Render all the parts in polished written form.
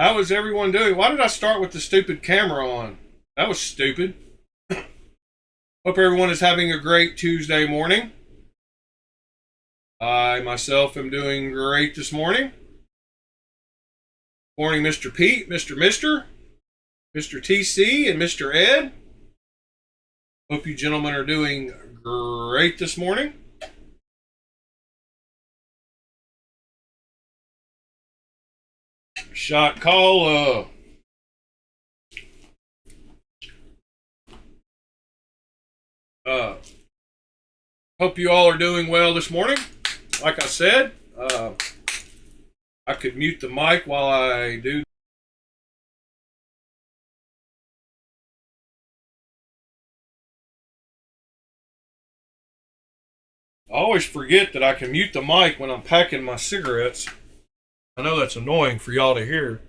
How is everyone doing? Why did I start with the stupid camera on? That was stupid. Hope everyone is having a great Tuesday morning. I myself am doing great this morning. Morning, Mr. Pete, Mr. TC, and Mr. Ed. Hope you gentlemen are doing great this morning. Shot call. Hope you all are doing well this morning. Like I said, I could mute the mic while I do. I always forget that I can mute the mic when I'm packing my cigarettes. I know that's annoying for y'all to hear.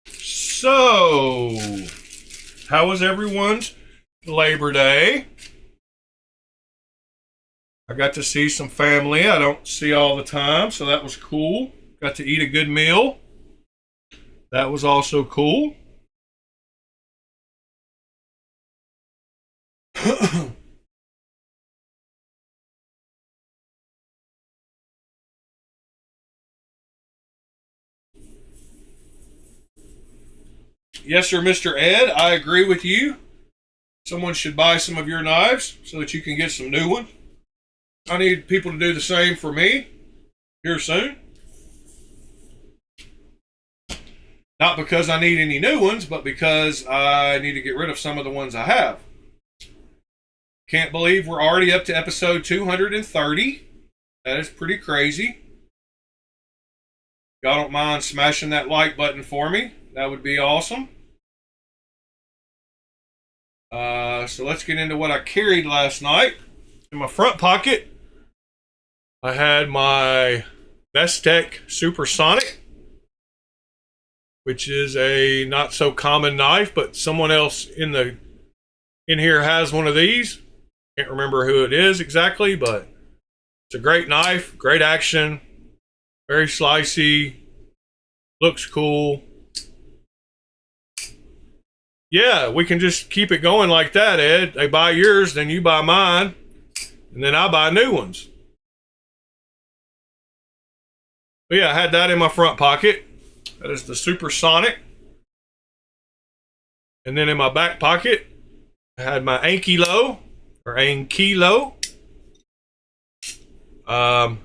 So, how was everyone's Labor Day? I got to see some family I don't see all the time, so that was cool. Got to eat a good meal. That was also cool. Yes, sir, Mr. Ed, I agree with you. Someone should buy some of your knives so that you can get some new ones. I need people to do the same for me here soon. Not because I need any new ones, but because I need to get rid of some of the ones I have. Can't believe we're already up to episode 230. That is pretty crazy. Y'all don't mind smashing that like button for me? That would be awesome. So let's get into what I carried last night. In my front pocket, I had my Bestech Supersonic, which is a not so common knife, but someone else in here has one of these. Can't remember who it is exactly, but it's a great knife, great action, very slicey, looks cool. Yeah, we can just keep it going like that, Ed. They buy yours, then you buy mine, and then I buy new ones. But yeah, I had that in my front pocket. That is the Supersonic. And then in my back pocket, I had my Ankilo. I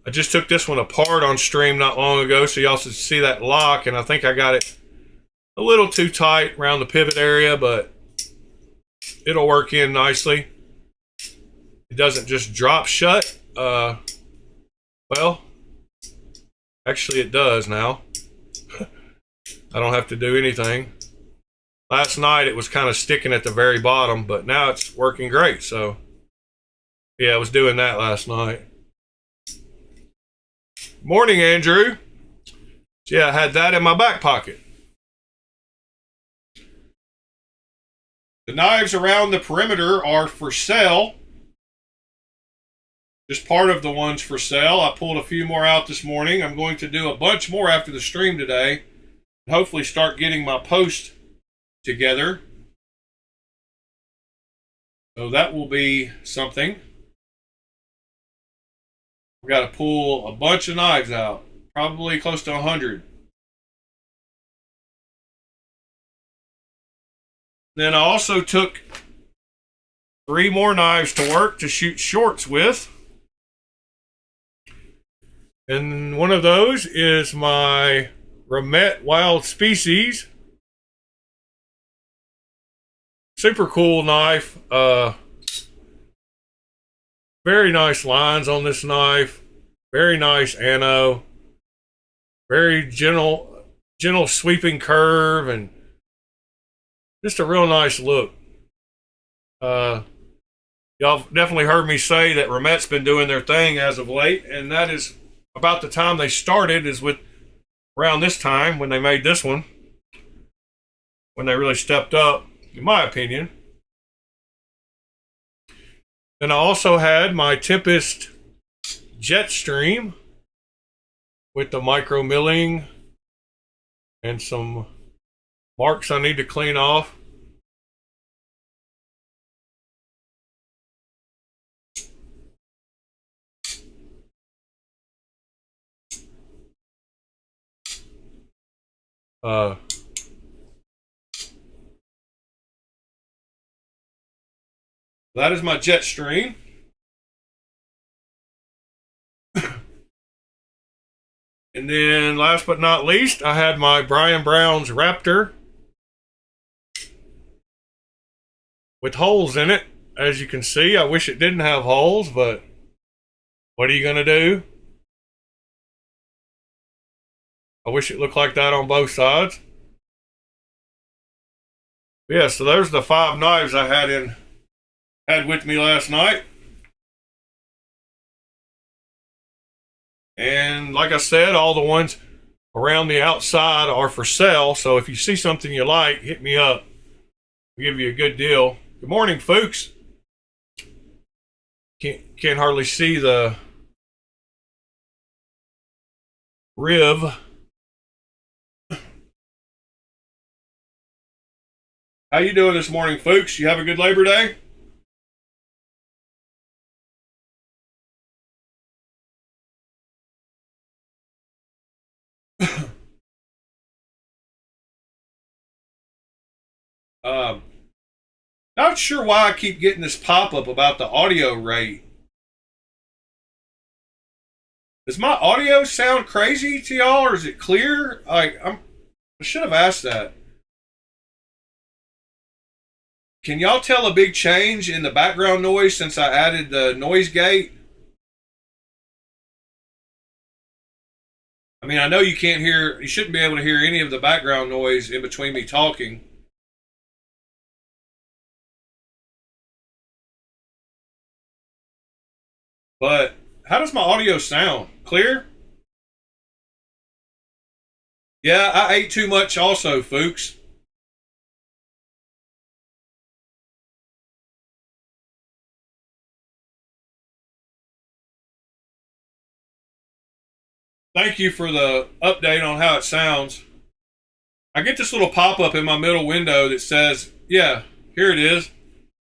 just took this one apart on stream not long ago, so y'all should see that lock, and I think I got it a little too tight around the pivot area, but it'll work in nicely. It doesn't just drop shut. Well, actually it does now. I don't have to do anything. Last night it was kind of sticking at the very bottom, but now it's working great. So yeah, I was doing that last night. Morning, Andrew. So yeah, I had that in my back pocket. The knives around the perimeter are for sale. Just part of the ones for sale. I pulled a few more out this morning. I'm going to do a bunch more after the stream today, and hopefully start getting my post together. So that will be something. I've got to pull a bunch of knives out, probably close to 100. Then I also took 3 more knives to work to shoot shorts with. And one of those is my Remet Wild Species. Super cool knife. Very nice lines on this knife. Very nice ano. Very gentle sweeping curve, and just a real nice look. Y'all definitely heard me say that Remet's been doing their thing as of late, and that is about the time they started, is with around this time when they made this one, when they really stepped up, in my opinion. Then I also had my Tempest Jetstream. with the micro milling and some marks I need to clean off. That is my jet stream. And then last but not least, I had my Brian Brown's Raptor with holes in it. As you can see, I wish it didn't have holes, but what are you going to do? I wish it looked like that on both sides. Yeah, so there's the 5 knives I had with me last night. And like I said, all the ones around the outside are for sale. So if you see something you like, hit me up. I'll give you a good deal. Good morning, folks. Can't hardly see the rib. How you doing this morning, folks? You have a good Labor Day? Not sure why I keep getting this pop-up about the audio rate. Does my audio sound crazy to y'all, or is it clear? I should have asked that. Can y'all tell a big change in the background noise since I added the noise gate? I mean, I know you can't hear, you shouldn't be able to hear any of the background noise in between me talking. But how does my audio sound? Clear? Yeah, I ate too much also, folks. Thank you for the update on how it sounds. I get this little pop-up in my middle window that says, yeah, here it is.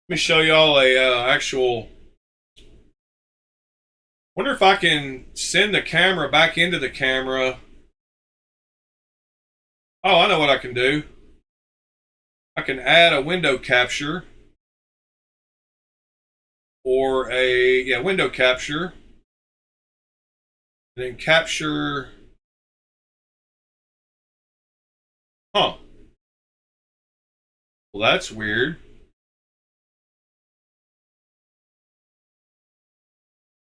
Let me show y'all a actual... Wonder if I can send the camera back into the camera. Oh, I know what I can do. I can add a window capture. Or a, window capture. And then capture. Huh. Well, that's weird.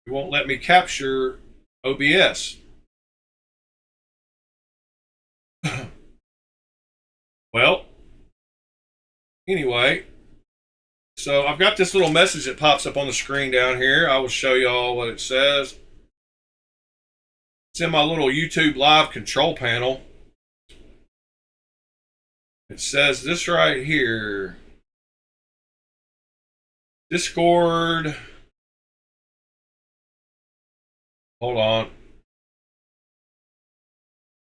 It won't let me capture OBS. Well, anyway, so I've got this little message that pops up on the screen down here. I will show you all what it says. It's in my little YouTube live control panel. It says this right here. Discord. Hold on.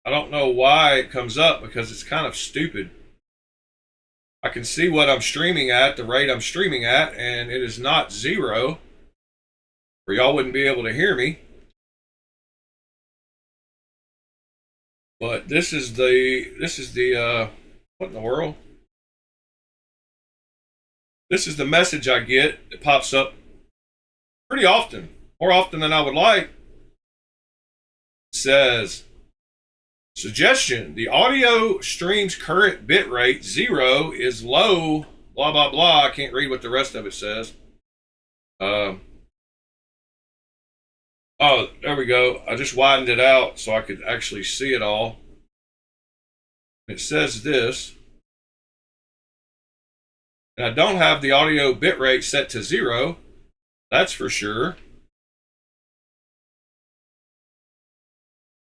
I don't know why it comes up because it's kind of stupid. I can see what I'm streaming at, the rate I'm streaming at, and it is not 0. Or y'all wouldn't be able to hear me. But this is the what in the world? This is the message I get. It pops up pretty often, more often than I would like. It says, suggestion, the audio stream's current bitrate 0 is low, blah, blah, blah. I can't read what the rest of it says. Oh, there we go. I just widened it out so I could actually see it all. It says this. And I don't have the audio bitrate set to 0. That's for sure.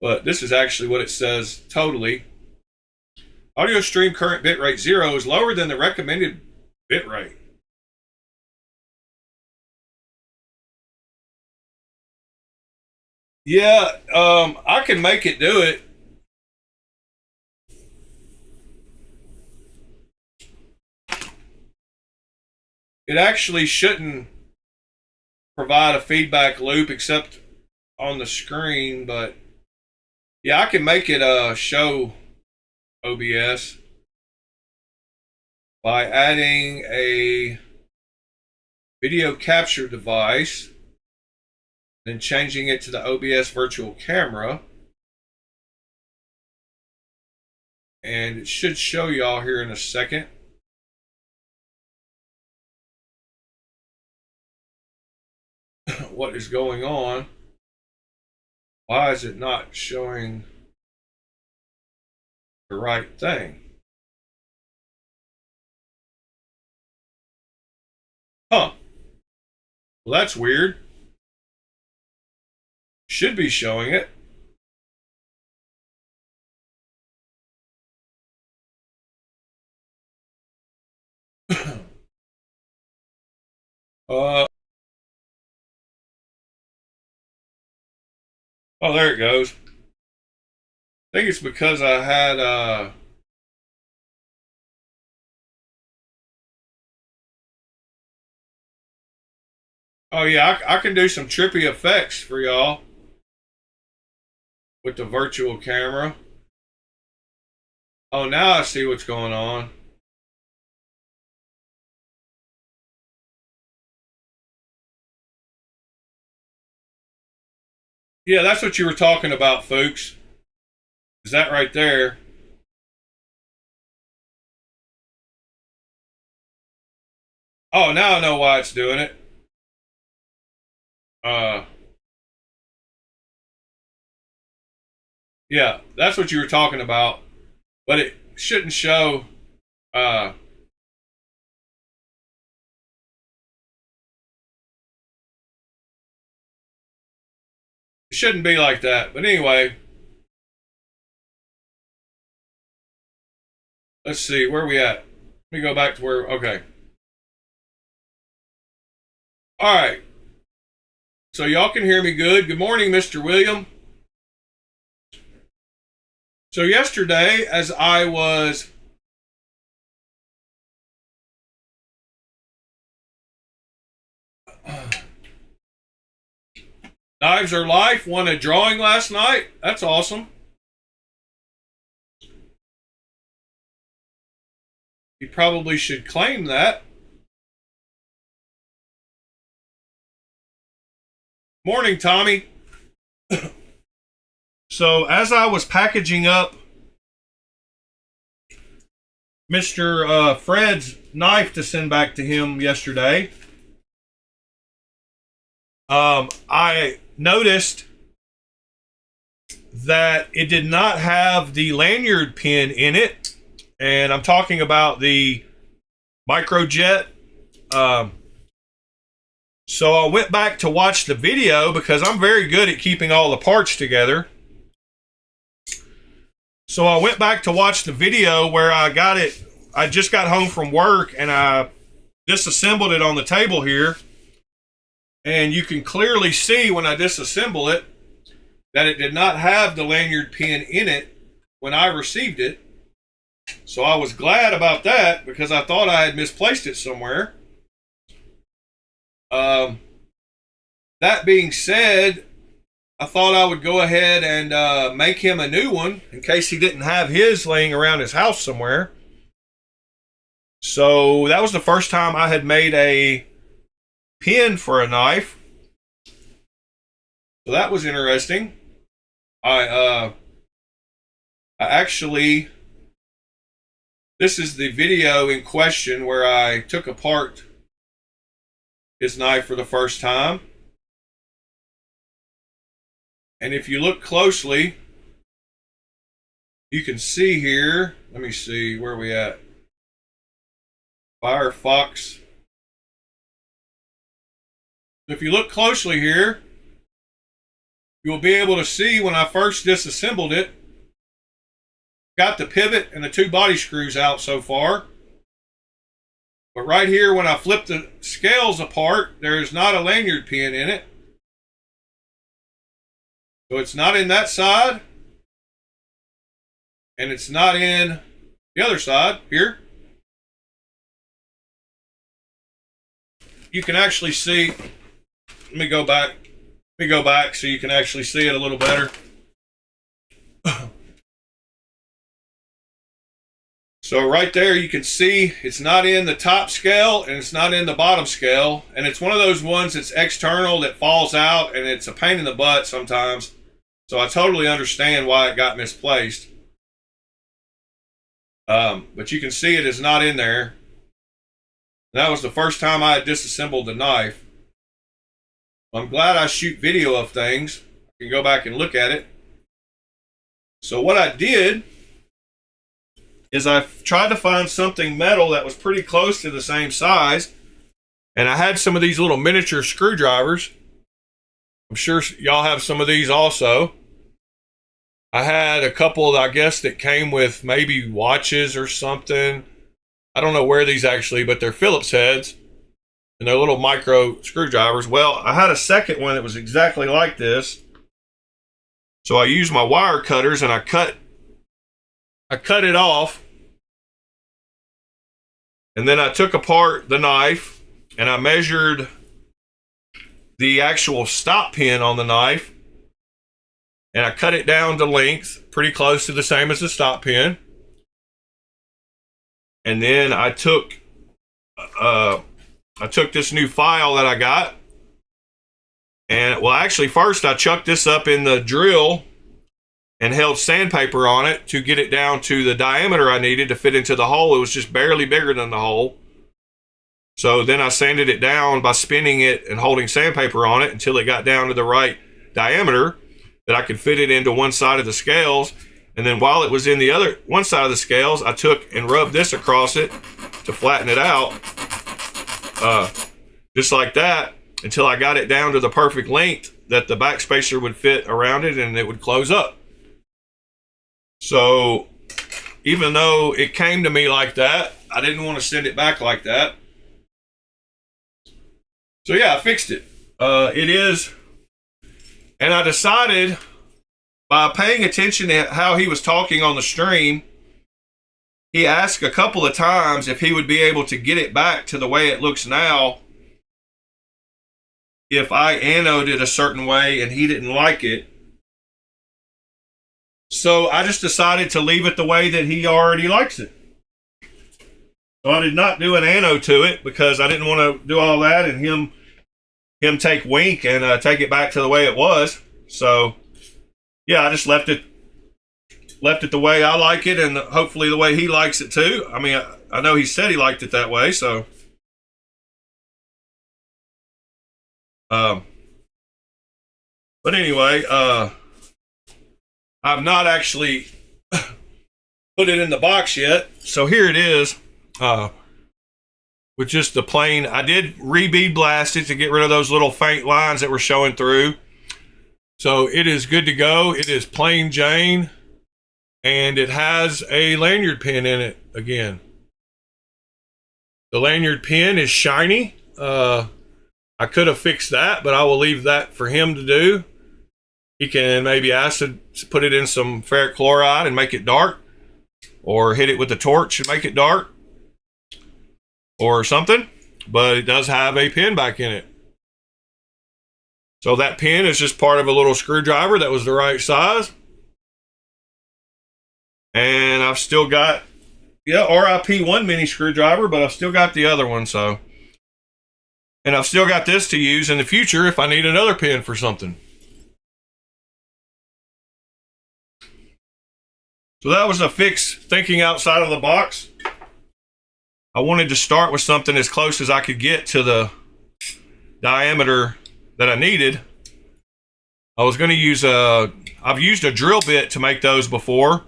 But this is actually what it says totally. Audio stream current bitrate 0 is lower than the recommended bitrate. Yeah, I can make it do it. It actually shouldn't provide a feedback loop except on the screen, but yeah, I can make it show OBS by adding a video capture device, then changing it to the OBS virtual camera. And it should show y'all here in a second. What is going on? Why is it not showing the right thing? Huh. Well, that's weird. Should be showing it. uh, oh, there it goes. I think it's because I had oh yeah, I can do some trippy effects for y'all with the virtual camera. Oh, now I see what's going on. Yeah, that's what you were talking about, folks. Is that right there? Oh, now I know why it's doing it. Uh, yeah, that's what you were talking about. But it shouldn't show. Uh, it shouldn't be like that. But anyway, let's see where we at. Let me go back to where. Okay. All right. So y'all can hear me good. Good morning, Mr. William. So yesterday, as I was Knives Are Life won a drawing last night. That's awesome. You probably should claim that. Morning, Tommy. So as I was packaging up Mr. Fred's knife to send back to him yesterday, I noticed that it did not have the lanyard pin in it, and I'm talking about the microjet. So I went back to watch the video because I'm very good at keeping all the parts together. So I went back to watch the video where I got it. I just got home from work and I disassembled it on the table here. And you can clearly see when I disassemble it that it did not have the lanyard pin in it when I received it. So I was glad about that because I thought I had misplaced it somewhere. That being said, I thought I would go ahead and make him a new one in case he didn't have his laying around his house somewhere. So that was the first time I had made a pin for a knife. So that was interesting. I actually, this is the video in question where I took apart his knife for the first time. And if you look closely, you can see here, let me see, where are we at? Firefox. If you look closely here, you'll be able to see when I first disassembled it, got the pivot and the two body screws out so far. But right here, when I flip the scales apart, there is not a lanyard pin in it. So it's not in that side, and it's not in the other side here. You can actually see, let me go back so you can actually see it a little better. So right there you can see it's not in the top scale and it's not in the bottom scale, and it's one of those ones that's external that falls out, and it's a pain in the butt sometimes. So I totally understand why it got misplaced. But you can see it is not in there. That was the first time I had disassembled the knife. I'm glad I shoot video of things. I can go back and look at it. So what I did is I tried to find something metal that was pretty close to the same size. And I had some of these little miniature screwdrivers. I'm sure y'all have some of these also. I had a couple, I guess, that came with maybe watches or something. I don't know where these actually, but they're Phillips heads. And they're little micro screwdrivers. Well, I had a second one that was exactly like this. So I used my wire cutters and I cut it off. And then I took apart the knife and I measured the actual stop pin on the knife. And I cut it down to length, pretty close to the same as the stop pin. And then I took this new file that I got. And, well, actually, first I chucked this up in the drill and held sandpaper on it to get it down to the diameter I needed to fit into the hole. It was just barely bigger than the hole. So then I sanded it down by spinning it and holding sandpaper on it until it got down to the right diameter that I could fit it into one side of the scales. And then while it was in the other one side of the scales, I took and rubbed this across it to flatten it out, just like that, until I got it down to the perfect length that the back spacer would fit around it and it would close up. So even though it came to me like that, I didn't want to send it back like that. So yeah, I fixed it. It is, and I decided by paying attention to how he was talking on the stream, he asked a couple of times if he would be able to get it back to the way it looks now if I anoded it a certain way and he didn't like it. So I just decided to leave it the way that he already likes it. So I did not do an anode to it because I didn't want to do all that and him take wink and take it back to the way it was. So yeah, I just left it the way I like it, and hopefully the way he likes it too. I mean, I know he said he liked it that way, so but anyway, I've not actually put it in the box yet. So here it is, with just the plain. I did re-bead blast it to get rid of those little faint lines that were showing through. So it is good to go. It is plain Jane, and it has a lanyard pin in it again. The lanyard pin is shiny. I could have fixed that, but I will leave that for him to do. He can maybe put it in some ferric chloride and make it dark, or hit it with a torch and make it dark, or something. But it does have a pin back in it. So that pin is just part of a little screwdriver that was the right size. And I've still got, RIP one mini screwdriver, but I've still got the other one. So, and I've still got this to use in the future if I need another pin for something. So that was a fix, thinking outside of the box. I wanted to start with something as close as I could get to the diameter that I needed. I was going to use I've used a drill bit to make those before.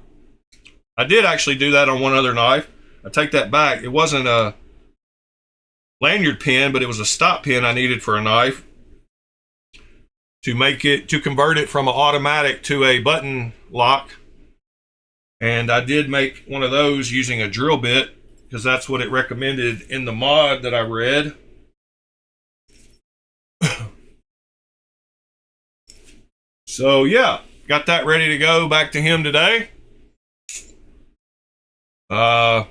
I did actually do that on one other knife. I take that back. It wasn't a lanyard pin, but it was a stop pin I needed for a knife to convert it from an automatic to a button lock. And I did make one of those using a drill bit because that's what it recommended in the mod that I read. So yeah, got that ready to go back to him today. Any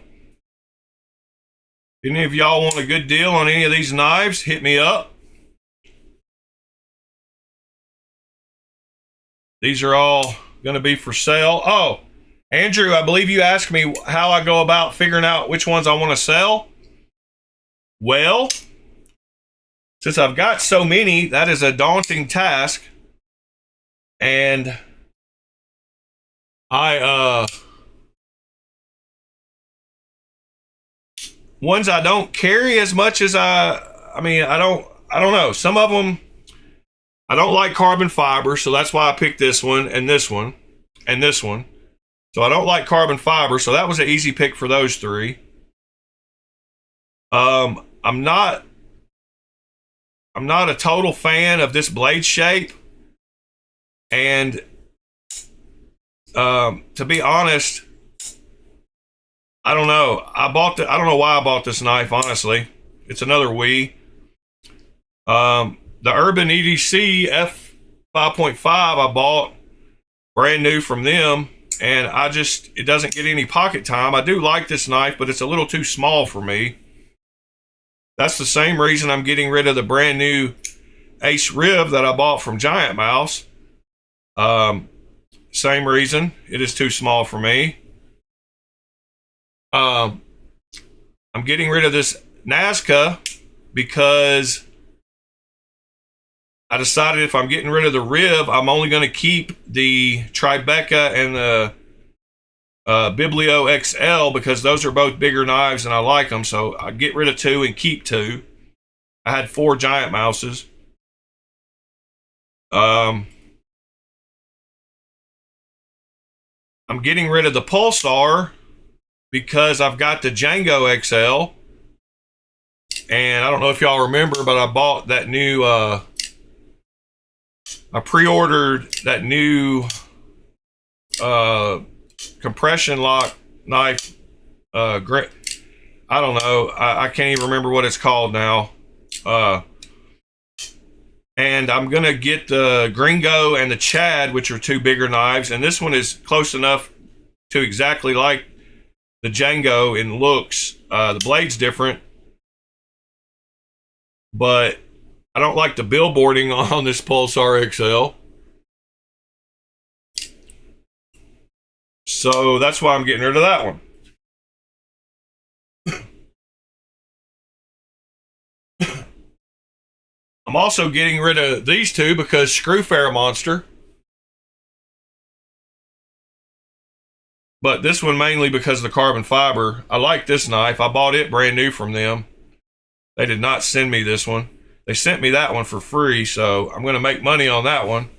of y'all want a good deal on any of these knives, hit me up. These are all going to be for sale. Oh, Andrew, I believe you asked me how I go about figuring out which ones I want to sell. Well, since I've got so many, that is a daunting task. And ones I don't carry as much as I don't know. Some of them, I don't like carbon fiber, so that's why I picked this one and this one and this one. So I don't like carbon fiber, so that was an easy pick for those three. I'm not a total fan of this blade shape, and to be honest, I don't know. I don't know why I bought this knife, honestly. It's another Wii. The Urban EDC F5.5 I bought brand new from them, and it doesn't get any pocket time. I do like this knife, but it's a little too small for me. That's the same reason I'm getting rid of the brand new Ace Rib that I bought from Giant Mouse. Same reason. It is too small for me. I'm getting rid of this Nazca because I decided if I'm getting rid of the rib, I'm only going to keep the Tribeca and the Biblio XL because those are both bigger knives and I like them. So I get rid of 2 and keep 2. I had 4 Giant Mouses. I'm getting rid of the Pulsar because I've got the Django XL. And I don't know if y'all remember, but I bought that new, I pre-ordered that new compression lock knife. I don't know. I can't even remember what it's called now. And I'm going to get the Gringo and the Chad, which are 2 bigger knives. And this one is close enough to exactly like the Django in looks. The blade's different. But I don't like the billboarding on this Pulsar XL. So that's why I'm getting rid of that one. I'm also getting rid of these 2 because screw FerraMonster. But this one mainly because of the carbon fiber. I like this knife. I bought it brand new from them. They did not send me this one. They sent me that one for free, so I'm going to make money on that one.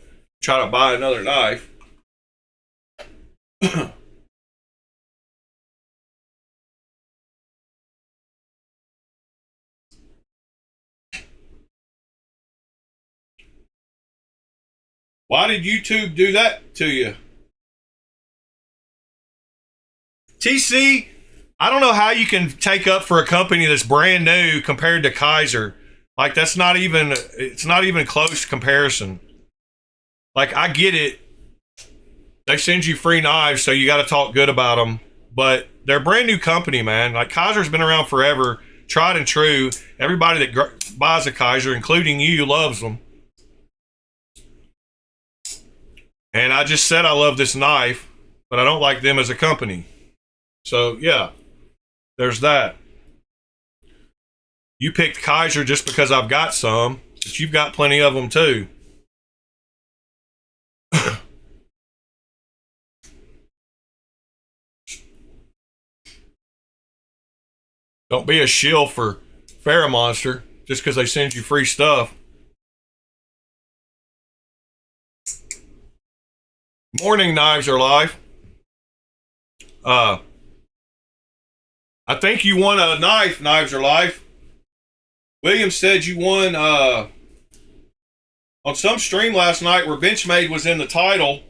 Try to buy another knife. Why did YouTube do that to you? TC, I don't know how you can take up for a company that's brand new compared to Kaiser. Like, it's not even close comparison. Like, I get it. They send you free knives, so you got to talk good about them. But they're a brand new company, man. Like, Kaiser's been around forever, tried and true. Everybody that buys a Kaiser, including you, loves them. And I just said I love this knife, but I don't like them as a company. So, yeah, there's that. You picked Kaiser just because I've got some, but you've got plenty of them too. Don't be a shill for FerraMonster just because they send you free stuff. Morning, Knives Are Live. I think you won a knife, Knives Are Live. William said you won on some stream last night where Benchmade was in the title.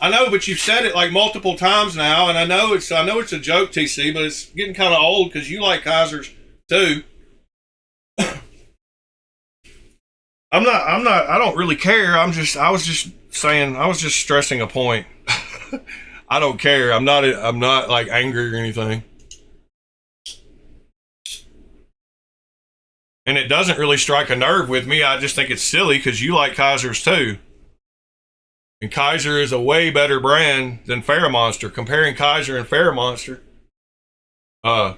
I know, but you've said it like multiple times now, and I know it's a joke, TC, but it's getting kind of old because you like Kaisers too. I don't really care. I was just saying, I was just stressing a point. I don't care. I'm not like angry or anything. And it doesn't really strike a nerve with me. I just think it's silly because you like Kaisers too. And Kaiser is a way better brand than FerraMonster. Comparing Kaiser and FerraMonster, uh,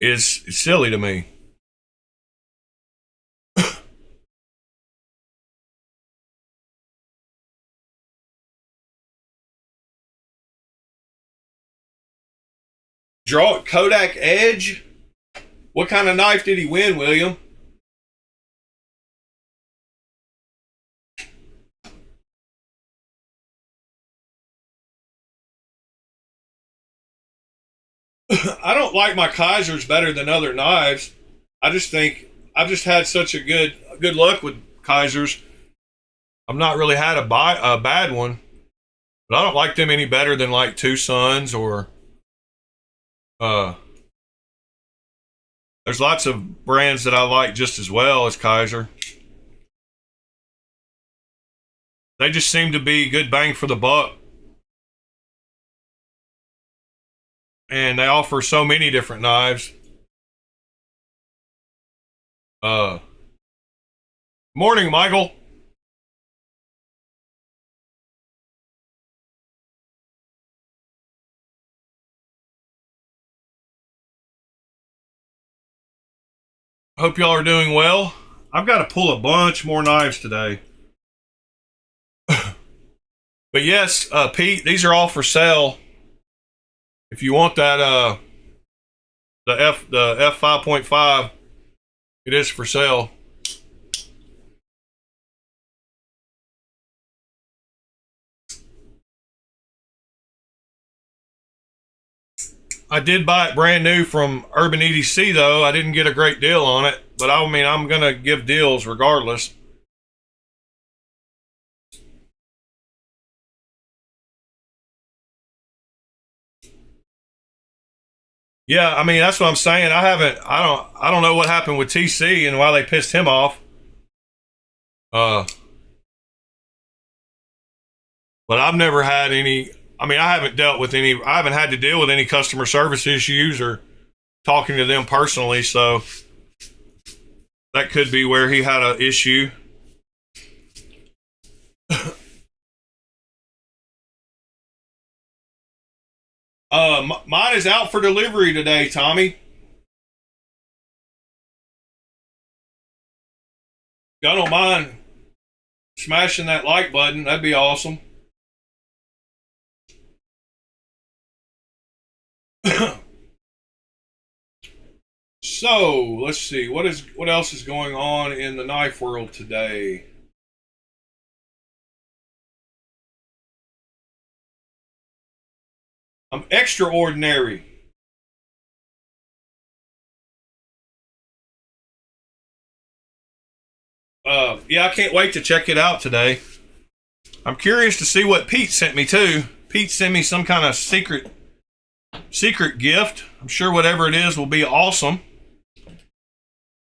is silly to me. Draw Kodak Edge. What kind of knife did he win, William? I don't like my Kaisers better than other knives. I just think I've just had such a good luck with Kaisers. I've not really had a bad one, but I don't like them any better than like Two Sons or uh. There's lots of brands that I like just as well as Kaiser. They just seem to be good bang for the buck. And they offer so many different knives. Morning, Michael. Hope y'all are doing well. I've got to pull a bunch more knives today. But yes, Pete, these are all for sale. If you want that, the F 5.5, it is for sale. I did buy it brand new from Urban EDC though. I didn't get a great deal on it, but I mean I'm gonna give deals regardless. Yeah, I mean that's what I'm saying. I don't know what happened with TC and why they pissed him off. Uh, but I've never had any. I mean, I haven't dealt with any. I haven't had to deal with any customer service issues or talking to them personally. So that could be where he had an issue. Mine is out for delivery today, Tommy. I don't mind smashing that like button. That'd be awesome. So let's see what else is going on in the knife world today. I'm extraordinary. Yeah, I can't wait to check it out today. I'm curious to see what Pete sent me too. Pete sent me some kind of secret gift. I'm sure whatever it is will be awesome.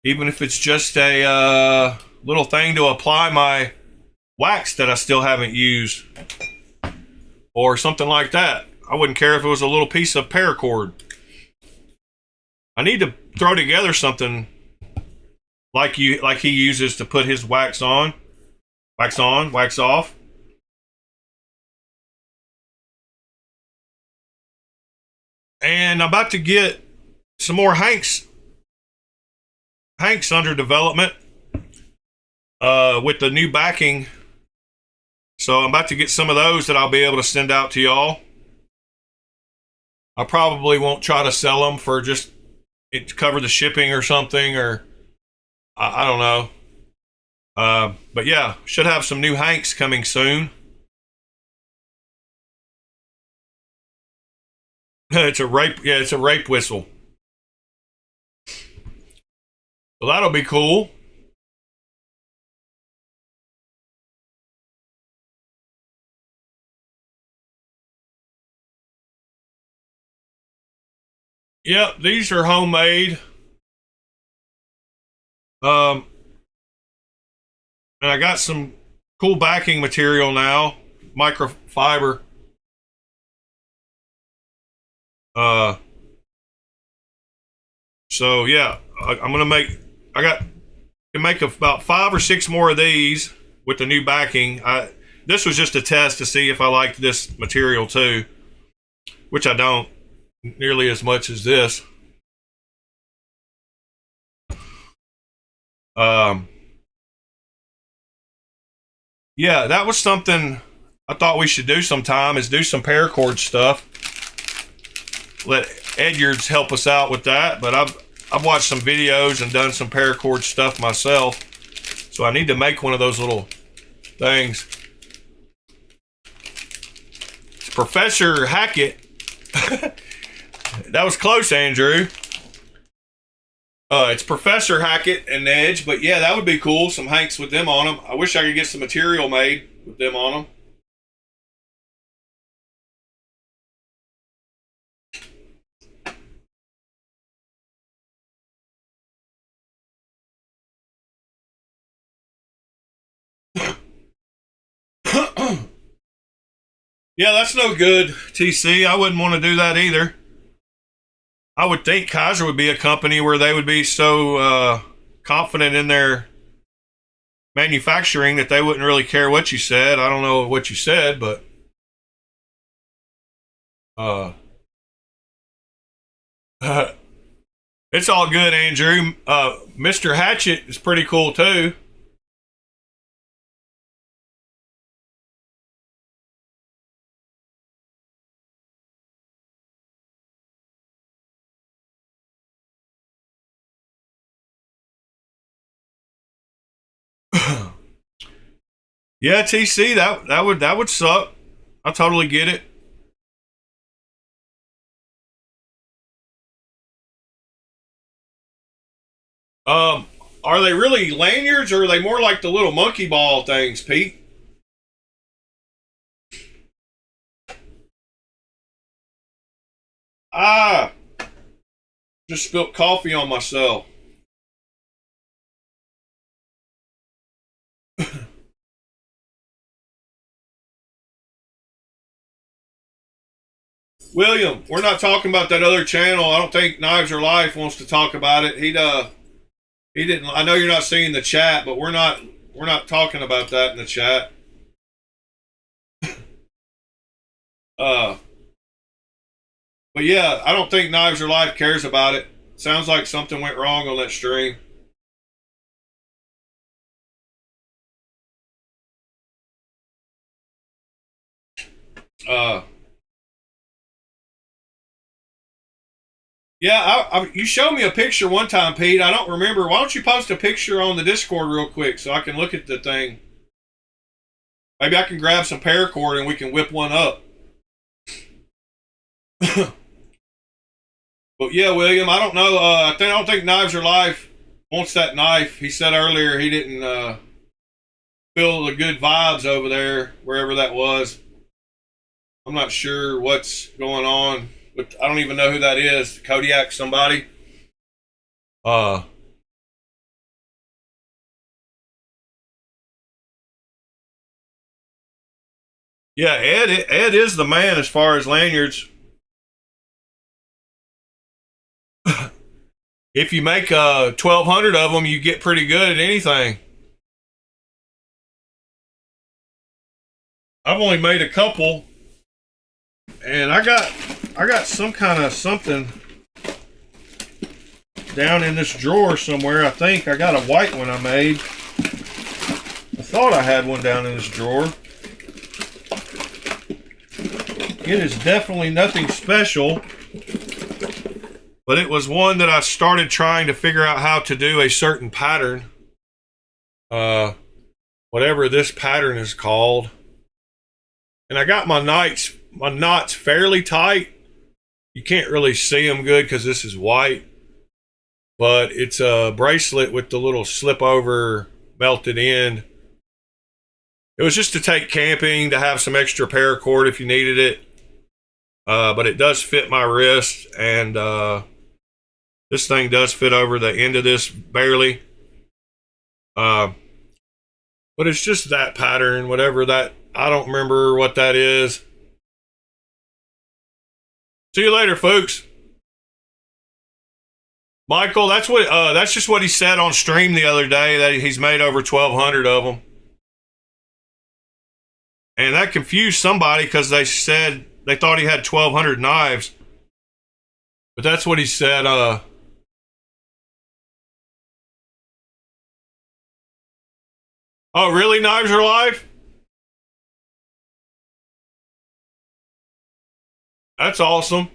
Even if it's just a little thing to apply my wax that I still haven't used, or something like that. I wouldn't care if it was a little piece of paracord. I need to throw together something like he uses to put his wax on, wax off. And I'm about to get some more Hanks under development with the new backing. So I'm about to get some of those that I'll be able to send out to y'all. I probably won't try to sell them for just it to cover the shipping or something, or I don't know. But yeah, should have some new Hanks coming soon. It's a rape whistle. Well, that'll be cool. Yep, these are homemade. Um, and I got some cool backing material now, microfiber. Uh, so yeah, I'm gonna make. I got to make about 5 or 6 more of these with the new backing. This was just a test to see if I liked this material too, which I don't nearly as much as this. Um, yeah, that was something I thought we should do sometime, is do some paracord stuff. Let Edyards help us out with that, but I've watched some videos and done some paracord stuff myself, so I need to make one of those little things. It's Professor Hackett. That was close, Andrew. It's Professor Hackett and Edge, but yeah, that would be cool. Some Hanks with them on them. I wish I could get some material made with them on them. Yeah, that's no good, TC. I wouldn't want to do that either. I would think Kaiser would be a company where they would be so confident in their manufacturing that they wouldn't really care what you said. I don't know what you said, but uh, it's all good, Andrew. Mr. Hatchet is pretty cool too. Yeah, TC, that would suck. I totally get it. Um, are they really lanyards, or are they more like the little monkey ball things, Pete? Ah, just spilled coffee on myself. William, we're not talking about that other channel. I don't think Knives or Life wants to talk about it. He didn't. I know you're not seeing the chat, but we're not talking about that in the chat. Uh, but yeah, I don't think Knives or Life cares about it. Sounds like something went wrong on that stream. Uh, yeah, you showed me a picture one time, Pete. I don't remember. Why don't you post a picture on the Discord real quick so I can look at the thing? Maybe I can grab some paracord and we can whip one up. But yeah, William, I don't know. I don't think Knives or Life wants that knife. He said earlier he didn't feel the good vibes over there, wherever that was. I'm not sure what's going on, but I don't even know who that is. Kodiak somebody. Uh, yeah, Ed is the man as far as lanyards. If you make 1,200 of them, you get pretty good at anything. I've only made a couple, and I got some kind of something down in this drawer somewhere. I think I got a white one I made. I thought I had one down in this drawer. It is definitely nothing special, but it was one that I started trying to figure out how to do a certain pattern. Whatever this pattern is called. And I got my knots fairly tight. You can't really see them good because this is white. But it's a bracelet with the little slip over melted end. It was just to take camping, to have some extra paracord if you needed it. But it does fit my wrist, and this thing does fit over the end of this barely. Uh, but it's just that pattern, whatever that, I don't remember what that is. See you later, folks. Michael, that's just what he said on stream the other day, that he's made over 1,200 of them. And that confused somebody because they said they thought he had 1,200 knives. But that's what he said. Oh, really? Knives are live? That's awesome.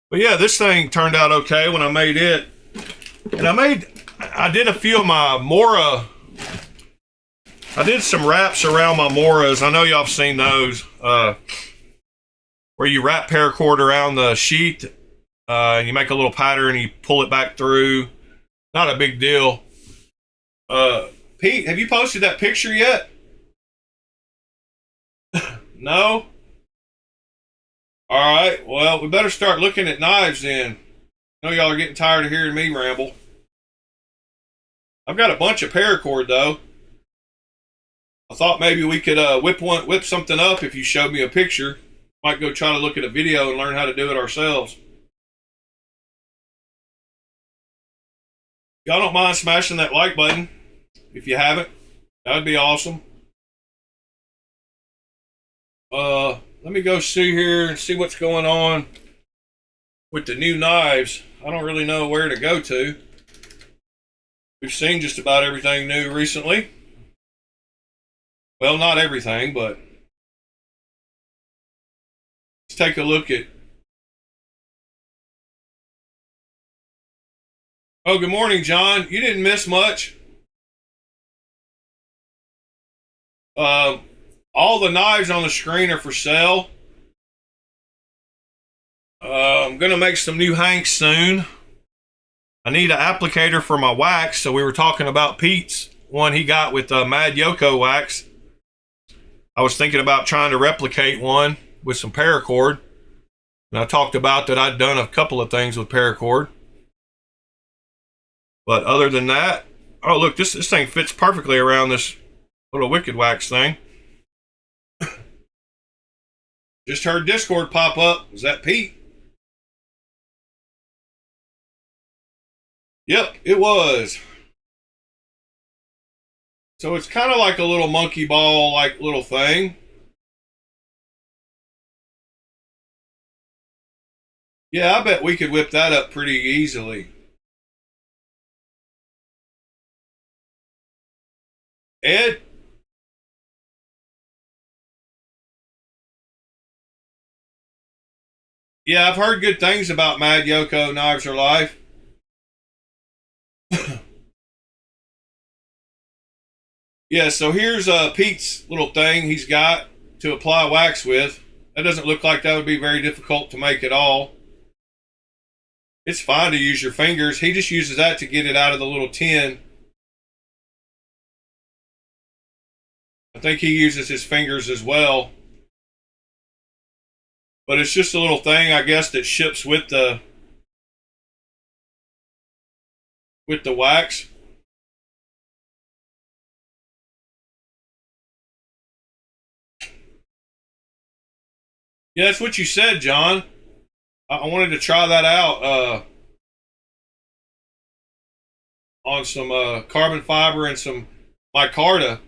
But yeah, this thing turned out okay when I made it. And I did a few of my Mora. I did some wraps around my Moras. I know y'all have seen those. Where you wrap paracord around the sheath. And you make a little pattern and you pull it back through. Not a big deal. Pete, have you posted that picture yet? No? Alright, well, we better start looking at knives then. I know y'all are getting tired of hearing me ramble. I've got a bunch of paracord though. I thought maybe we could whip something up if you showed me a picture. Might go try to look at a video and learn how to do it ourselves. Y'all don't mind smashing that like button if you haven't. That would be awesome. Let me go see here and see what's going on with the new knives. I don't really know where to go to. We've seen just about everything new recently. Well, not everything, but let's take a look at. Oh, good morning, John. You didn't miss much. All the knives on the screen are for sale. I'm going to make some new hanks soon. I need an applicator for my wax. So we were talking about Pete's one he got with Mad Yoko wax. I was thinking about trying to replicate one with some paracord. And I talked about that I'd done a couple of things with paracord. But other than that, oh look, this thing fits perfectly around this little wicked wax thing. Just heard Discord pop up. Is that Pete? Yep, it was. So it's kind of like a little monkey ball like little thing. Yeah, I bet we could whip that up pretty easily. Ed? Yeah, I've heard good things about Mad Yoko Knives Are Life. Yeah, so here's Pete's little thing he's got to apply wax with. That doesn't look like that would be very difficult to make at all. It's fine to use your fingers. He just uses that to get it out of the little tin. I think he uses his fingers as well. But it's just a little thing, I guess, that ships with the wax. Yeah, that's what you said, John. I wanted to try that out on some carbon fiber and some micarta.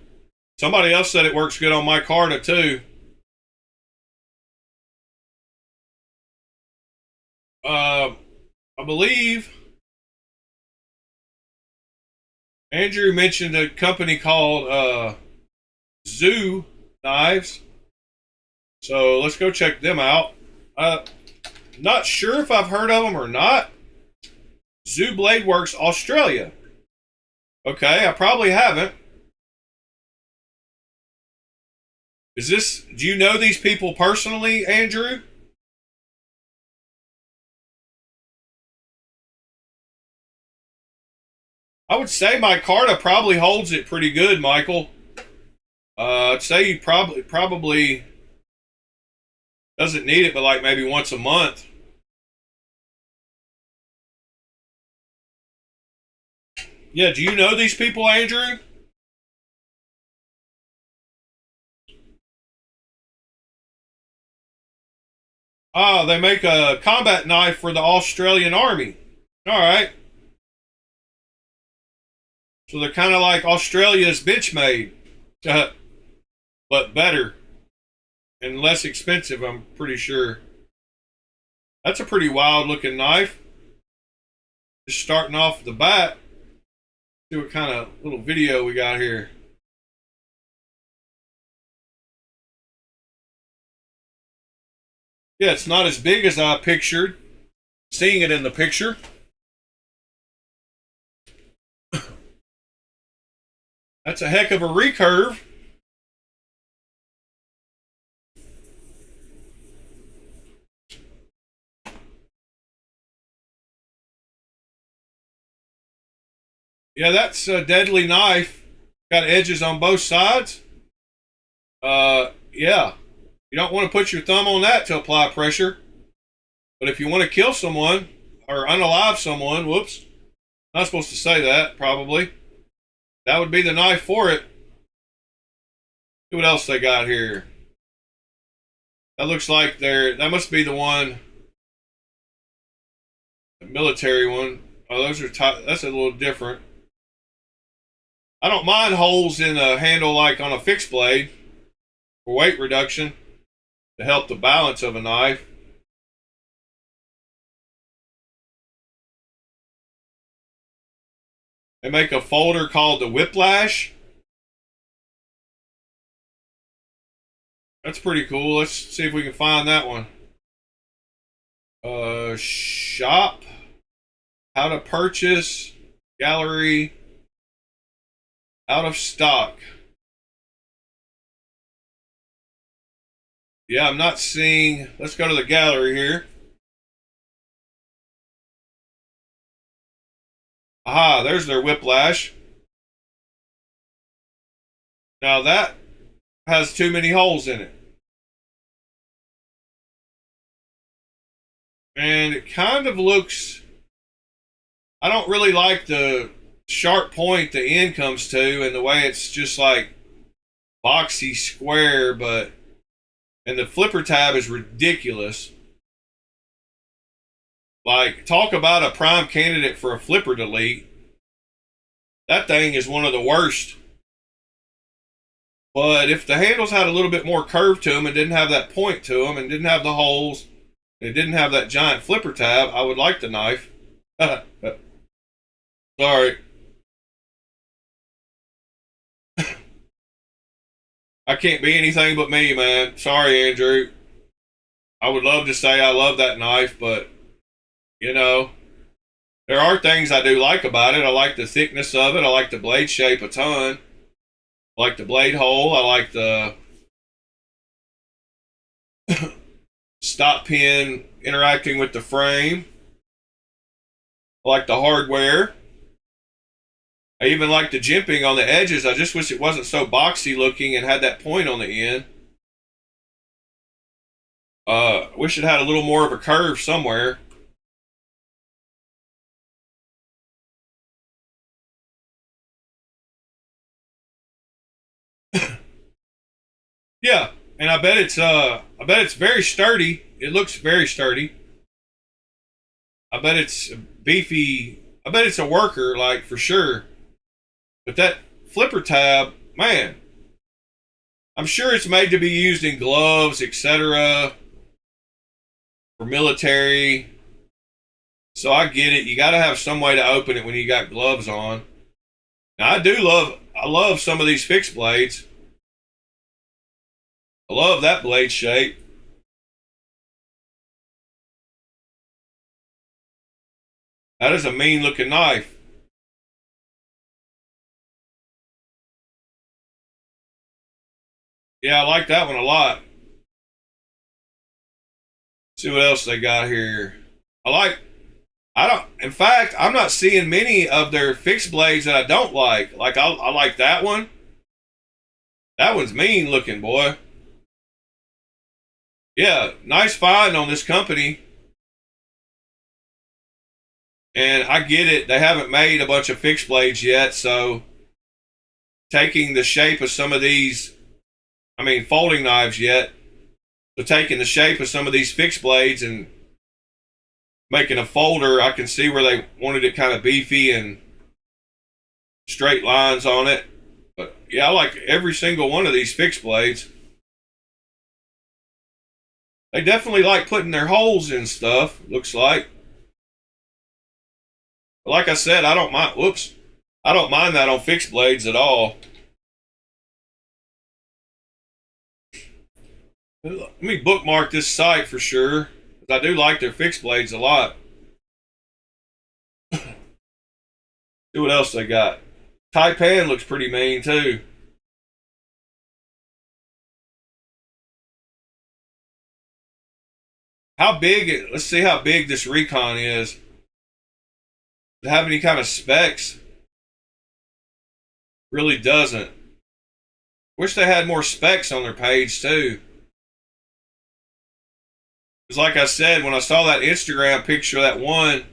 Somebody else said it works good on micarta too. I believe Andrew mentioned a company called Zoo Knives. So let's go check them out. Not sure if I've heard of them or not. Zoo Blade Works Australia. Okay, I probably haven't. Do you know these people personally, Andrew? I would say micarta probably holds it pretty good, Michael. I'd say you probably doesn't need it, but like maybe once a month. Yeah, do you know these people, Andrew? Ah, they make a combat knife for the Australian Army. All right. So they're kind of like Australia's Benchmade, but better and less expensive, I'm pretty sure. That's a pretty wild looking knife. Just starting off the bat. See what kind of little video we got here. Yeah, it's not as big as I pictured, seeing it in the picture. That's a heck of a recurve. Yeah, that's a deadly knife. Got edges on both sides. Yeah. You don't want to put your thumb on that to apply pressure. But if you want to kill someone or unalive someone, whoops, not supposed to say that, probably. That would be the knife for it. See what else they got here. That looks like that must be the one, the military one. Oh, those are that's a little different. I don't mind holes in a handle like on a fixed blade for weight reduction to help the balance of a knife. They make a folder called the Whiplash. That's pretty cool. Let's see if we can find that one. Shop, how to purchase, gallery, out of stock. Yeah, I'm not seeing. Let's go to the gallery here. Aha, there's their Whiplash. Now that has too many holes in it. And it kind of looks. I don't really like the sharp point the end comes to and the way it's just like boxy square, but. And the flipper tab is ridiculous. Like, talk about a prime candidate for a flipper delete. That thing is one of the worst. But if the handles had a little bit more curve to them and didn't have that point to them and didn't have the holes and it didn't have that giant flipper tab, I would like the knife. Sorry. I can't be anything but me, man. Sorry, Andrew. I would love to say I love that knife, but, you know, there are things I do like about it. I like the thickness of it. I like the blade shape a ton. I like the blade hole. I like the stop pin interacting with the frame. I like the hardware. I even like the jimping on the edges. I just wish it wasn't so boxy looking and had that point on the end. Wish it had a little more of a curve somewhere. Yeah, and I bet it's very sturdy. It looks very sturdy. I bet it's beefy. I bet it's a worker, like, for sure. But that flipper tab, man, I'm sure it's made to be used in gloves, etc., for military. So I get it. You got to have some way to open it when you got gloves on. Now I love some of these fixed blades. I love that blade shape. That is a mean looking knife. Yeah, I like that one a lot. See what else they got here. In fact, I'm not seeing many of their fixed blades that I don't like. Like, I like that one. That one's mean looking, boy. Yeah, nice find on this company. And I get it, they haven't made a bunch of fixed blades yet, so taking the shape of some of these, I mean, folding knives yet, so taking the shape of some of these fixed blades and making a folder, I can see where they wanted it kind of beefy and straight lines on it. But yeah, I like every single one of these fixed blades. They definitely like putting their holes in stuff, looks like. But like I said, I don't mind, whoops, I don't mind that on fixed blades at all. Let me bookmark this site for sure, because I do like their fixed blades a lot. See what else they got. Taipan looks pretty mean too. How big, let's see how big this Recon is. Does it have any kind of specs? Really doesn't. Wish they had more specs on their page too. Because like I said, when I saw that Instagram picture of that one,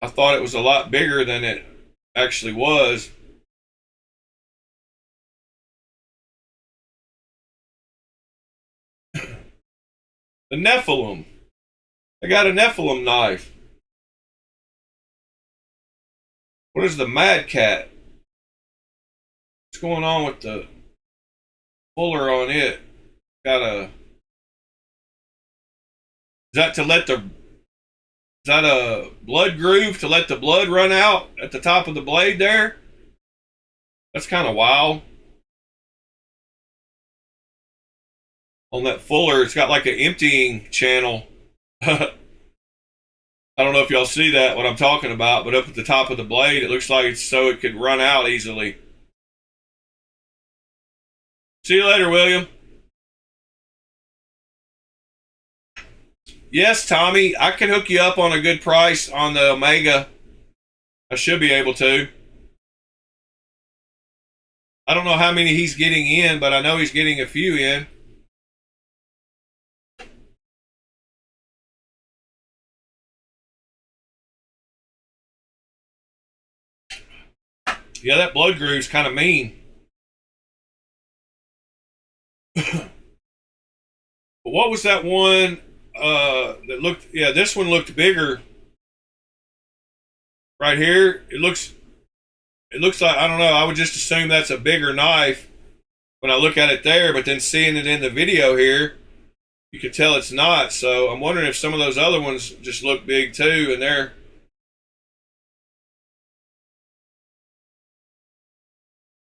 I thought it was a lot bigger than it actually was. The Nephilim. I got a Nephilim knife. What is the Mad Cat? What's going on with the fuller on it? Got a... Is that to let the... Is that a blood groove to let the blood run out at the top of the blade there? That's kind of wild. On that fuller, it's got like an emptying channel. I don't know if y'all see that, what I'm talking about, but up at the top of the blade, it looks like it's so it could run out easily. See you later, William. Yes, Tommy, I can hook you up on a good price on the Omega. I should be able to. I don't know how many he's getting in, but I know he's getting a few in. Yeah, that blood groove's kind of mean. But what was that one that looked, yeah, this one looked bigger. Right here, it looks like, I don't know, I would just assume that's a bigger knife when I look at it there, but then seeing it in the video here, you can tell it's not. So I'm wondering if some of those other ones just look big too, and they're...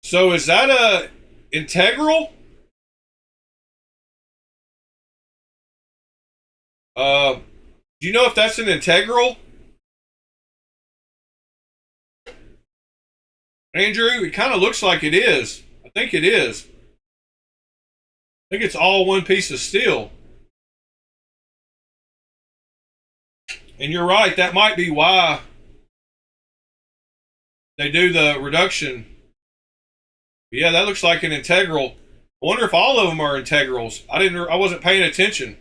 So is that a integral? Do you know if that's an integral? Andrew, it kind of looks like it is. I think it is. I think it's all one piece of steel. And you're right, that might be why they do the reduction. Yeah, that looks like an integral. I wonder if all of them are integrals. I wasn't paying attention.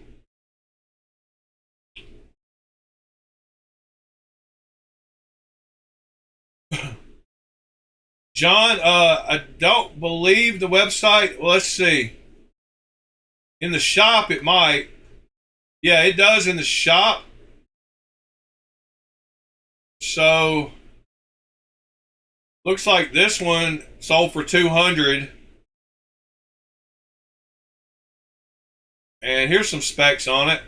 John, I don't believe the website. Well, let's see. In the shop, it might. Yeah, it does in the shop. So, looks like this one sold for $200. And here's some specs on it.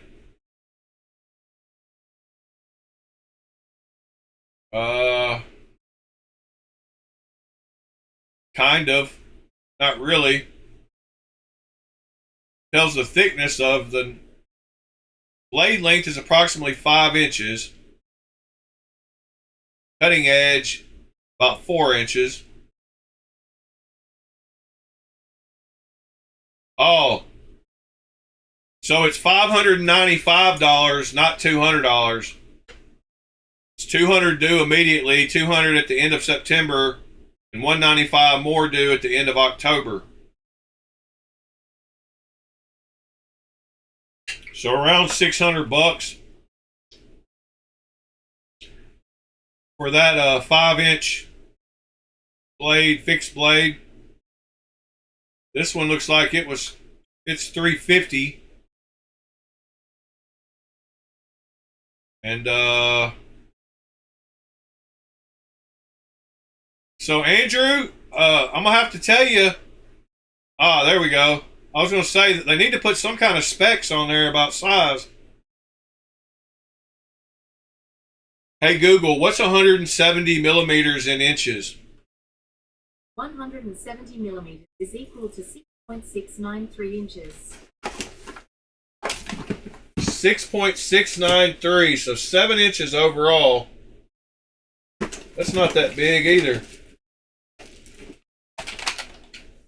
Kind of. Not really. Tells the thickness of the blade length is approximately 5 inches. Cutting edge, about 4 inches. Oh. So it's $595, not $200. It's $200 due immediately, $200 at the end of September, and $195 more due at the end of October. So around $600. for that 5-inch blade, fixed blade. This one looks like it's $350. And so Andrew, I'm gonna have to tell you. There we go. I was gonna say that they need to put some kind of specs on there about size. Hey Google, what's 170 millimeters in inches? 170 millimeters is equal to 6.693 inches. 6.693, so 7 inches overall. That's not that big either.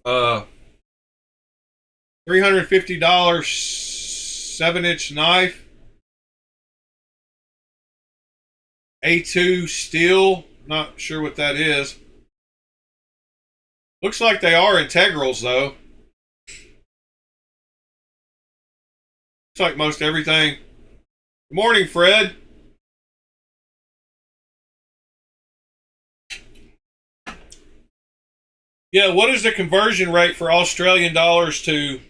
$350 7-inch knife. A2 steel. Not sure what that is. Looks like they are integrals though. Looks like most everything. Good morning, Fred. Yeah, what is the conversion rate for Australian dollars to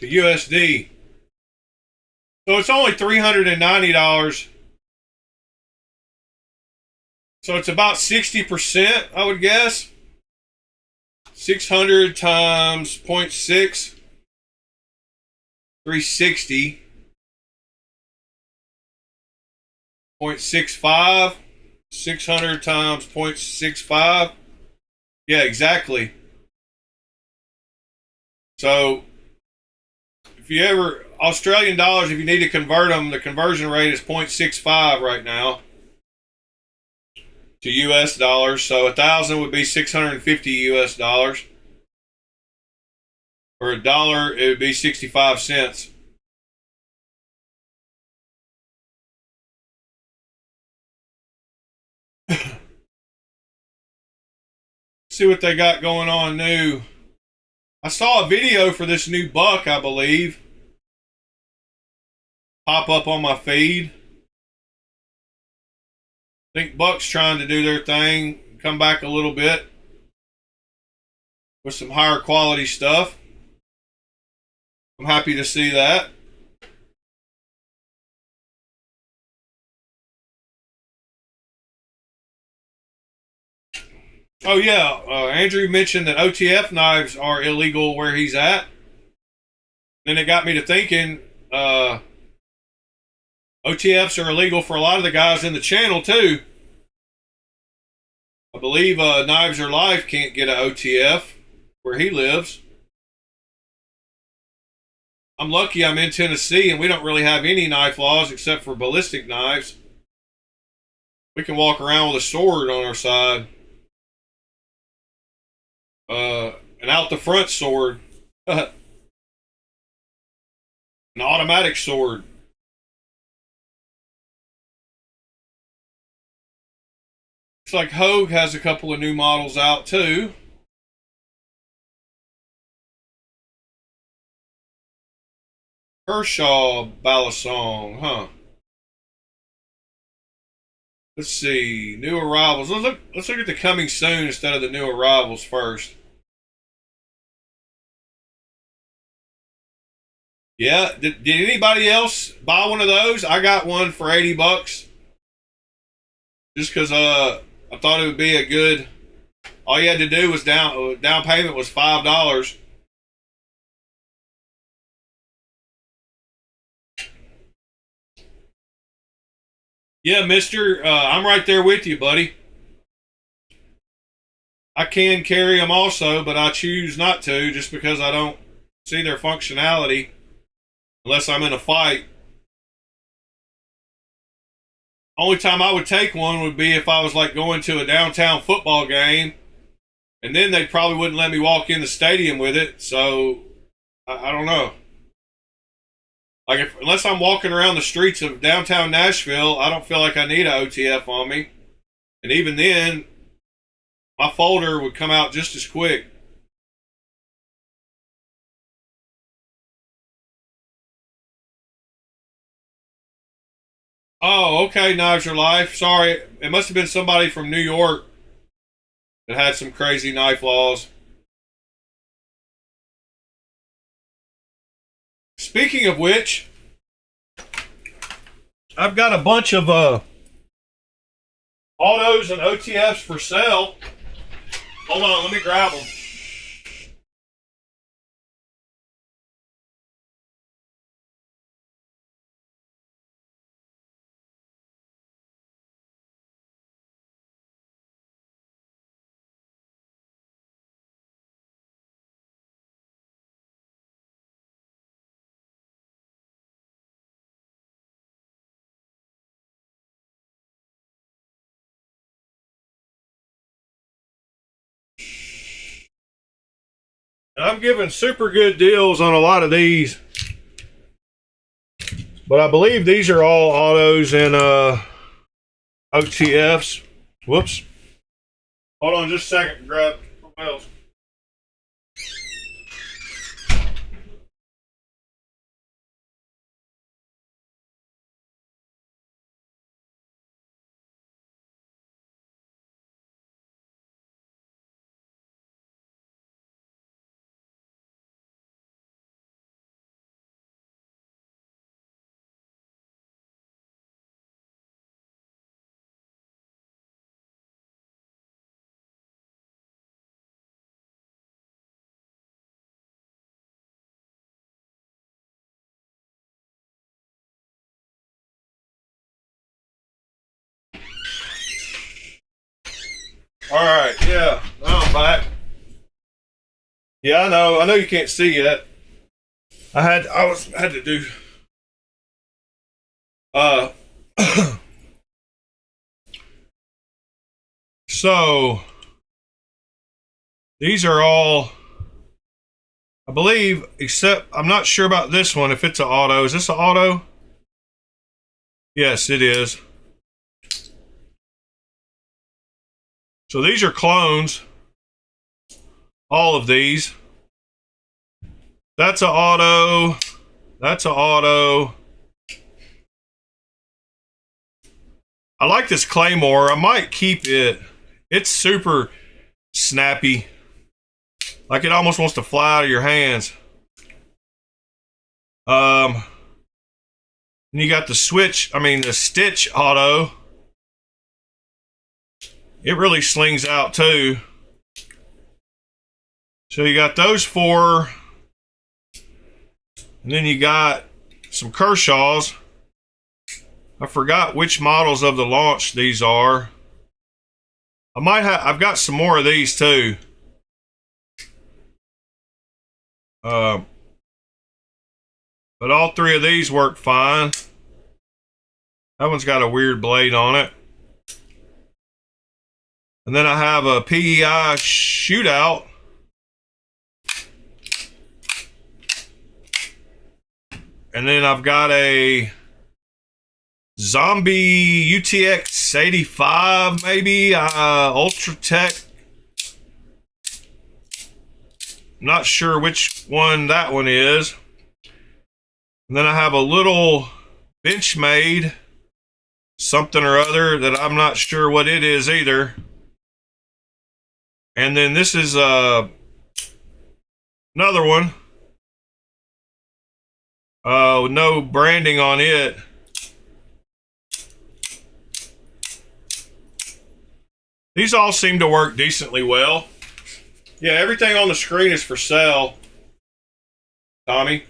USD? So it's only $390. So it's about 60%, I would guess. 600 times 0.6, 360. 0.65. 600 times 0.65. Yeah, exactly. So if you ever, Australian dollars, if you need to convert them, the conversion rate is 0.65 right now to US dollars. So 1,000 would be 650 US dollars. For a dollar, it would be 65 cents. See what they got going on new. I saw a video for this new buck, I believe, pop up on my feed. I think Buck's trying to do their thing, come back a little bit with some higher quality stuff. I'm happy to see that. Oh yeah, Andrew mentioned that OTF knives are illegal where he's at. Then it got me to thinking, OTFs are illegal for a lot of the guys in the channel too. I believe Knives Are Life can't get an OTF where he lives. I'm lucky I'm in Tennessee and we don't really have any knife laws except for ballistic knives. We can walk around with a sword on our side. An out the front sword. An automatic sword. Looks like Hogue has a couple of new models out too. Kershaw Balisong, huh? Let's see, new arrivals. Let's look at the coming soon instead of the new arrivals first. Yeah, did anybody else buy one of those? I got one for $80, just because I thought it would be a good. All you had to do was down payment was $5. Yeah, Mister, I'm right there with you, buddy. I can carry them also, but I choose not to just because I don't see their functionality unless I'm in a fight. Only time I would take one would be if I was like going to a downtown football game, and then they probably wouldn't let me walk in the stadium with it. So I don't know. Like unless I'm walking around the streets of downtown Nashville, I don't feel like I need an OTF on me. And even then, my folder would come out just as quick. Oh, okay, Knives Your Life. Sorry, it must have been somebody from New York that had some crazy knife laws. Speaking of which, I've got a bunch of autos and OTFs for sale. Hold on, let me grab them. And I'm giving super good deals on a lot of these. But I believe these are all autos and OTFs. Whoops. Hold on just a second to grab something else. All right, yeah, now I'm back. Yeah, I know you can't see yet. I had to do uh so these are all, I believe, except I'm not sure about this one if it's an auto. Is this an auto? Yes, it is. So these are clones. All of these. That's an auto. That's an auto. I like this Claymore. I might keep it. It's super snappy. Like it almost wants to fly out of your hands. And you got the the Stitch auto. It really slings out too. So you got those four. And then you got some Kershaws. I forgot which models of the launch these are. I've got some more of these too. But all three of these work fine. That one's got a weird blade on it. And then I have a PEI shootout. And then I've got a Zombie UTX 85, maybe, Ultra Tech. I'm not sure which one that one is. And then I have a little Benchmade something or other that I'm not sure what it is either. And then this is another one. With no branding on it. These all seem to work decently well. Yeah, everything on the screen is for sale. John.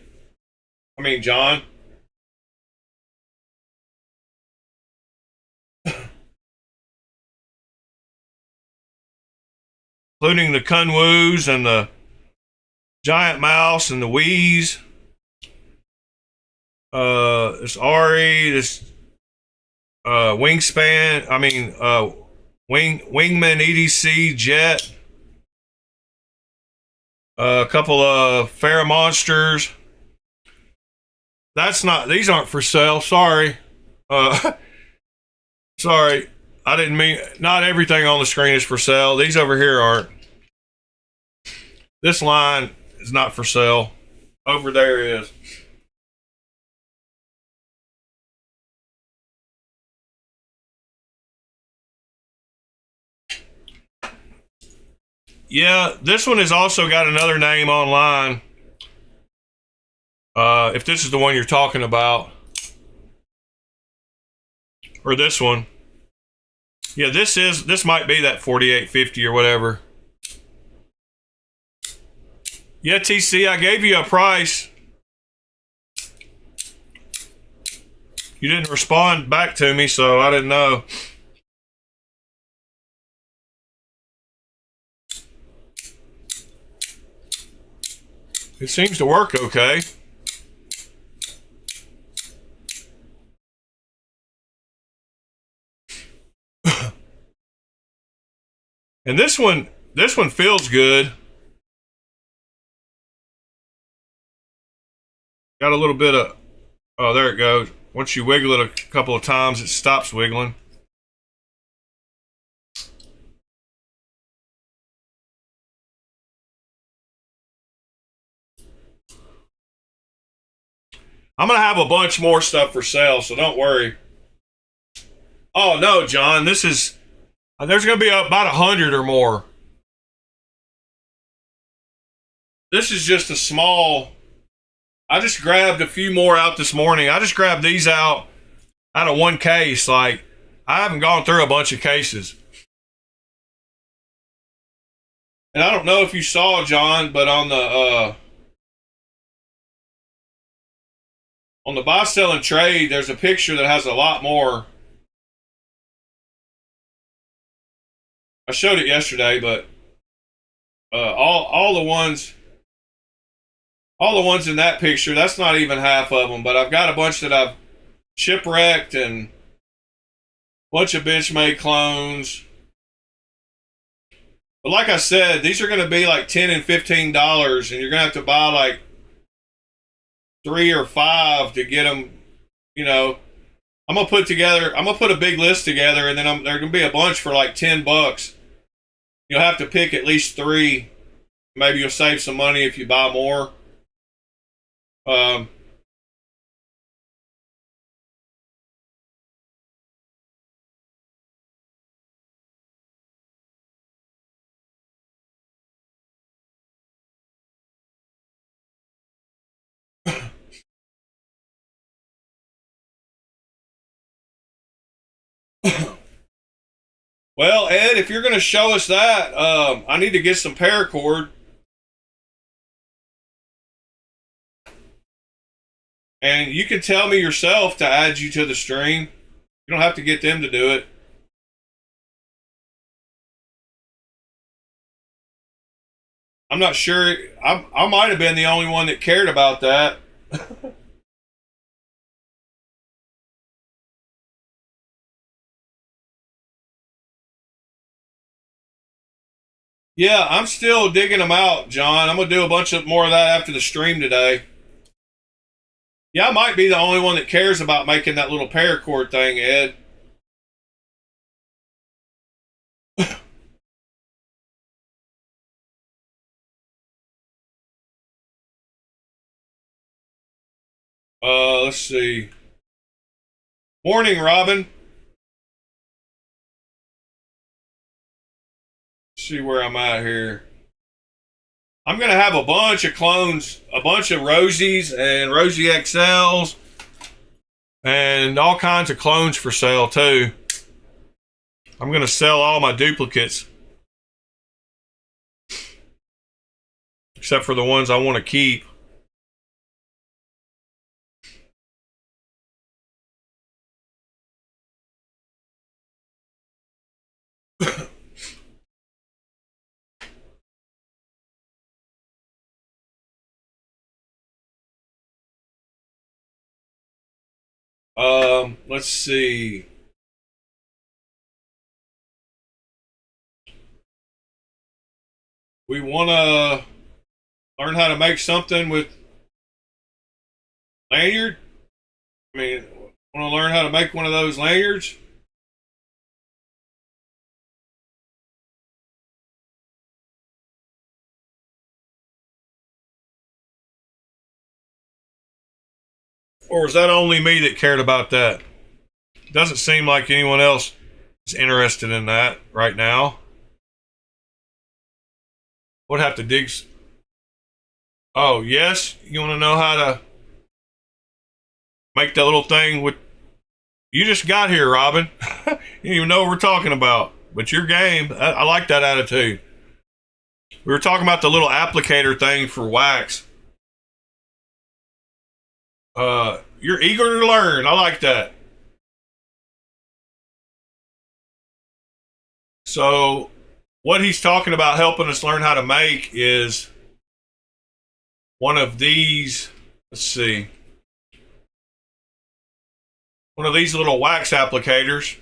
Including the Kunwus and the Giant Mouse and the Wheeze. This Ari, this Wingspan, Wingman EDC Jet. A couple of FerraMonsters. These aren't for sale. Sorry. Sorry. I didn't mean, not everything on the screen is for sale. These over here aren't. This line is not for sale. Over there is. Yeah, this one has also got another name online. If this is the one you're talking about, or this one. Yeah, this might be that 4850 or whatever. Yeah, TC, I gave you a price. You didn't respond back to me, so I didn't know. It seems to work okay. And this one feels good. Got a little bit of, oh, there it goes. Once you wiggle it a couple of times, it stops wiggling. I'm going to have a bunch more stuff for sale, so don't worry. Oh, no, John, this is, there's going to be about 100 or more. This is just a small, I just grabbed a few more out this morning. I just grabbed these out of one case. Like, I haven't gone through a bunch of cases. And I don't know if you saw, John, but on the buy, sell, and trade, there's a picture that has a lot more. I showed it yesterday, but all the ones in that picture, that's not even half of them. But I've got a bunch that I've shipwrecked and a bunch of Benchmade clones. But like I said, these are going to be like $10 and $15, and you're going to have to buy like 3 or 5 to get them. You know, I'm gonna put a big list together, and then there's gonna be a bunch for like $10. You'll have to pick at least 3. Maybe you'll save some money if you buy more. Well, Ed, if you're going to show us that, I need to get some paracord. And you can tell me yourself to add you to the stream. You don't have to get them to do it. I'm not sure. I might have been the only one that cared about that. Yeah, I'm still digging them out, John. I'm going to do a bunch of more of that after the stream today. Yeah, I might be the only one that cares about making that little paracord thing, Ed. Let's see. Morning, Robin. Let's see where I'm at here. I'm going to have a bunch of clones, a bunch of Rosies and Rosie XLs, and all kinds of clones for sale, too. I'm going to sell all my duplicates, except for the ones I want to keep. Let's see. We want to learn how to make something with lanyard. I mean, want to learn how to make one of those lanyards? Or is that only me that cared about that? Doesn't seem like anyone else is interested in that right now. Would have to dig. Oh, yes. You want to know how to make that little thing with. You just got here, Robin. You don't even know what we're talking about. But your game, I like that attitude. We were talking about the little applicator thing for wax. You're eager to learn. I like that. So, what he's talking about helping us learn how to make is one of these. Let's see. One of these little wax applicators.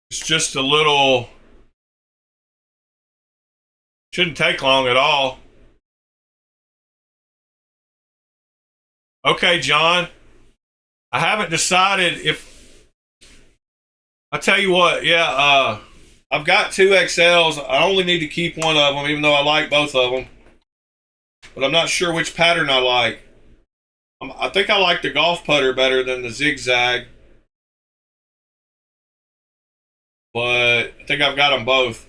It's just a little. Shouldn't take long at all. Okay, John. I haven't decided if. I tell you what, yeah, I've got 2XLs. I only need to keep one of them, even though I like both of them. But I'm not sure which pattern I like. I think I like the golf putter better than the zigzag. But I think I've got them both.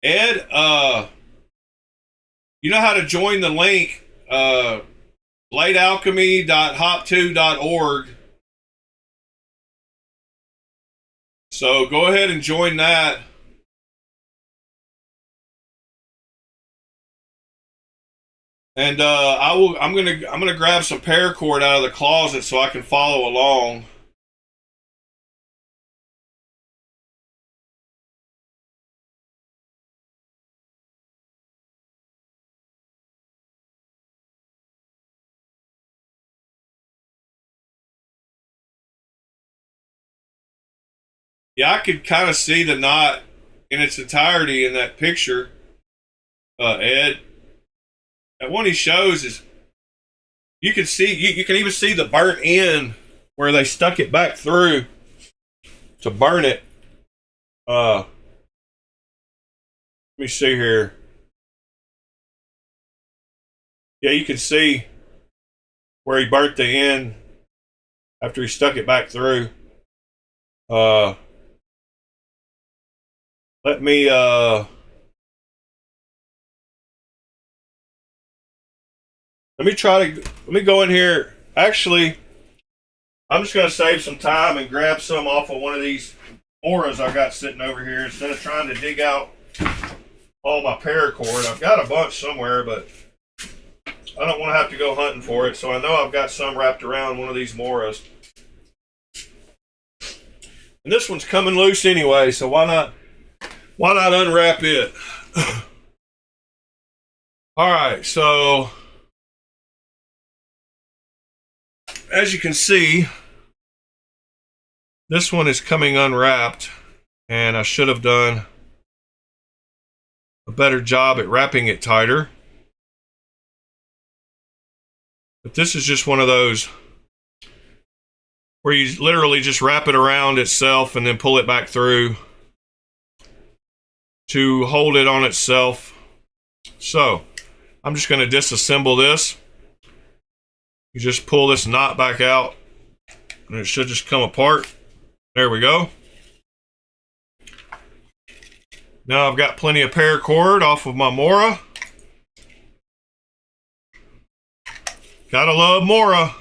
Ed, you know how to join the link, bladealchemy.hop2.org. So go ahead and join that. And I'm gonna grab some paracord out of the closet so I can follow along. Yeah, I could kind of see the knot in its entirety in that picture, Ed. And one he shows is you can see you can even see the burnt end where they stuck it back through to burn it. Let me see here. Yeah, you can see where he burnt the end after he stuck it back through. Let me let me go in here. Actually, I'm just gonna save some time and grab some off of one of these auras I got sitting over here instead of trying to dig out all my paracord. I've got a bunch somewhere, but I don't want to have to go hunting for it. So I know I've got some wrapped around one of these moras. And this one's coming loose anyway, so why not unwrap it? All right, so as you can see, this one is coming unwrapped, and I should have done a better job at wrapping it tighter. But this is just one of those where you literally just wrap it around itself and then pull it back through to hold it on itself. So I'm just going to disassemble this. You just pull this knot back out and it should just come apart. There we go. Now I've got plenty of paracord off of my Mora. Gotta love Mora.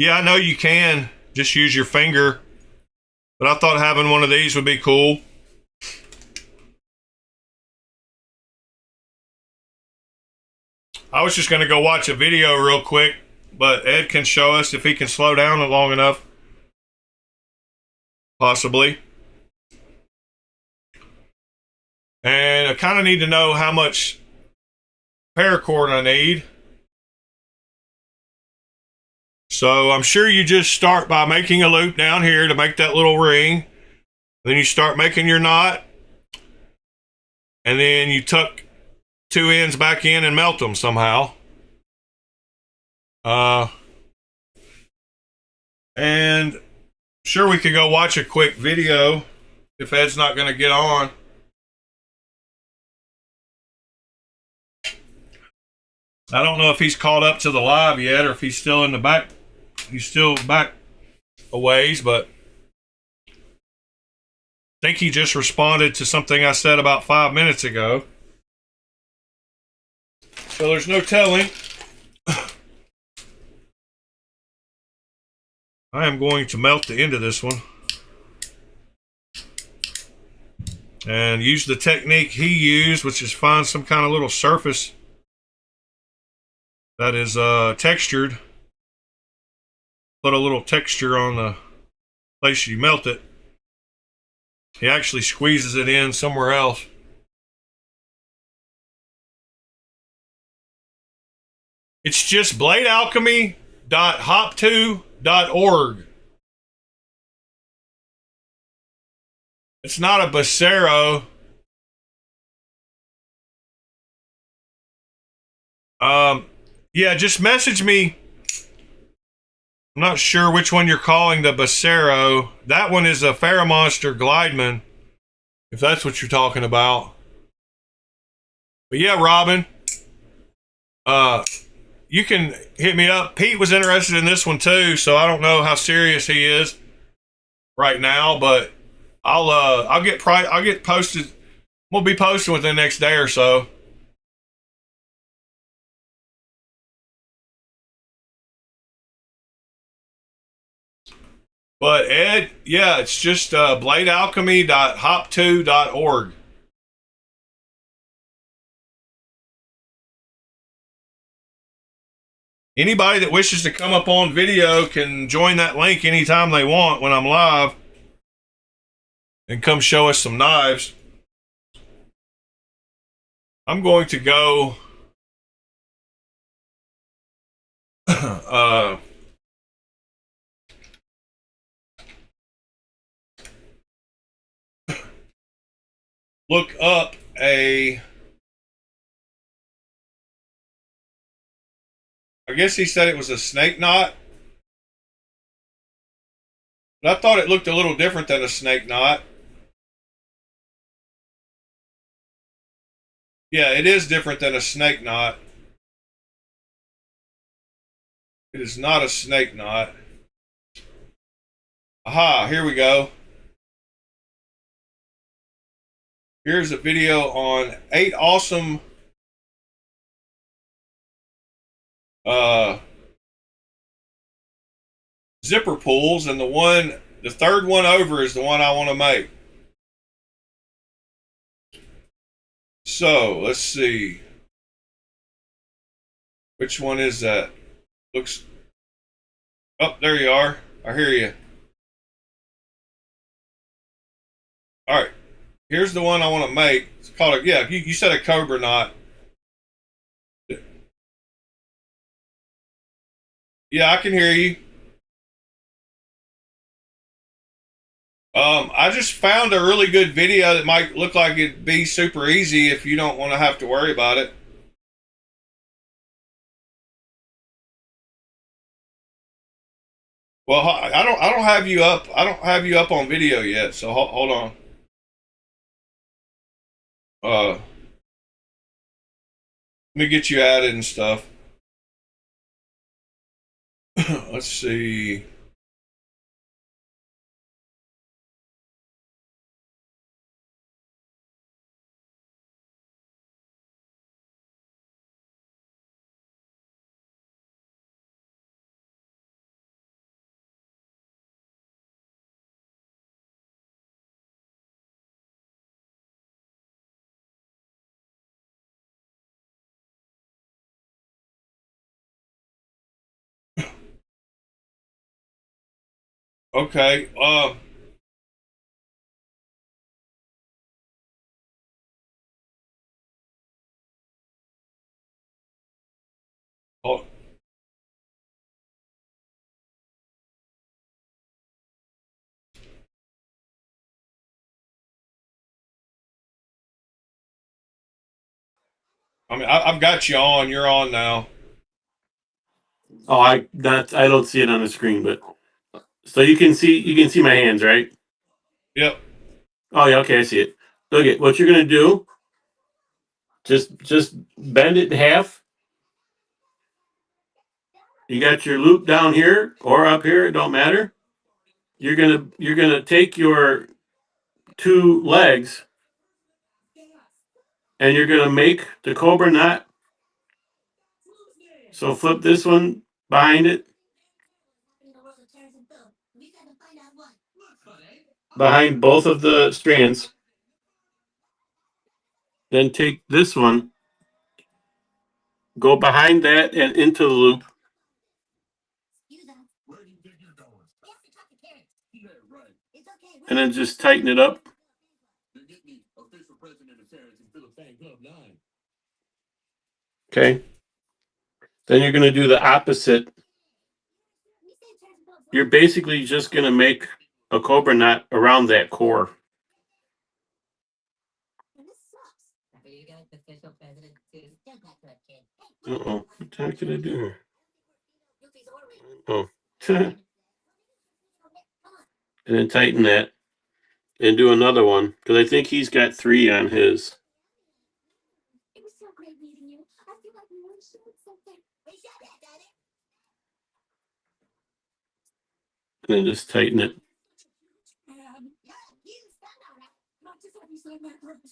Yeah, I know you can just use your finger, but I thought having one of these would be cool. I was just going to go watch a video real quick, but Ed can show us if he can slow down long enough. Possibly. And I kind of need to know how much paracord I need. So I'm sure you just start by making a loop down here to make that little ring. Then you start making your knot. And then you tuck two ends back in and melt them somehow. And sure, we could go watch a quick video if Ed's not going to get on. I don't know if he's caught up to the live yet or if he's still in the back. He's still back a ways, but I think he just responded to something I said about 5 minutes ago. So there's no telling. I am going to melt the end of this one and use the technique he used, which is find some kind of little surface that is textured. Put a little texture on the place you melt it. He actually squeezes it in somewhere else. It's just bladealchemy.hop2.org. It's not a Bacero. Yeah, just message me. I'm not sure which one you're calling the Bacero. That one is a FerraMonster Glideman, if that's what you're talking about. But yeah, Robin, you can hit me up. Pete was interested in this one too, so I don't know how serious he is right now, but I'll get posted. We'll be posting within the next day or so. But Ed, yeah, it's just bladealchemy.hop2.org. Anybody that wishes to come up on video can join that link anytime they want when I'm live and come show us some knives. I'm going to go look up I guess he said it was a snake knot. But I thought it looked a little different than a snake knot. Yeah, it is different than a snake knot. It is not a snake knot. Aha, here we go. Here's a video on 8 awesome zipper pulls, and the third one over is the one I want to make. So let's see, which one is that? Looks, oh, there you are. I hear you. All right, here's the one I want to make. It's called yeah, you said a cobra knot. Yeah, I can hear you. I just found a really good video that might look like it'd be super easy if you don't want to have to worry about it. Well, I don't have you up. I don't have you up on video yet. So hold on. Let me get you added and stuff. Let's see. Okay. Oh, I mean, I've got you on. You're on now. Oh, I don't see it on the screen, but so you can see my hands, right? Yep. Oh yeah, okay, I see it. Look at what you're gonna do. Just bend it in half. You got your loop down here or up here, it don't matter. You're gonna take your two legs and you're gonna make the cobra knot. So flip this one behind it. Behind both of the strands. Then take this one, go behind that and into the loop. And then just tighten it up. Okay. Then you're going to do the opposite. You're basically just going to make a cobra knot around that core. Uh-oh. What the heck did I do here? Oh. And then tighten that. And do another one. Because I think he's got 3 on his. And then just tighten it.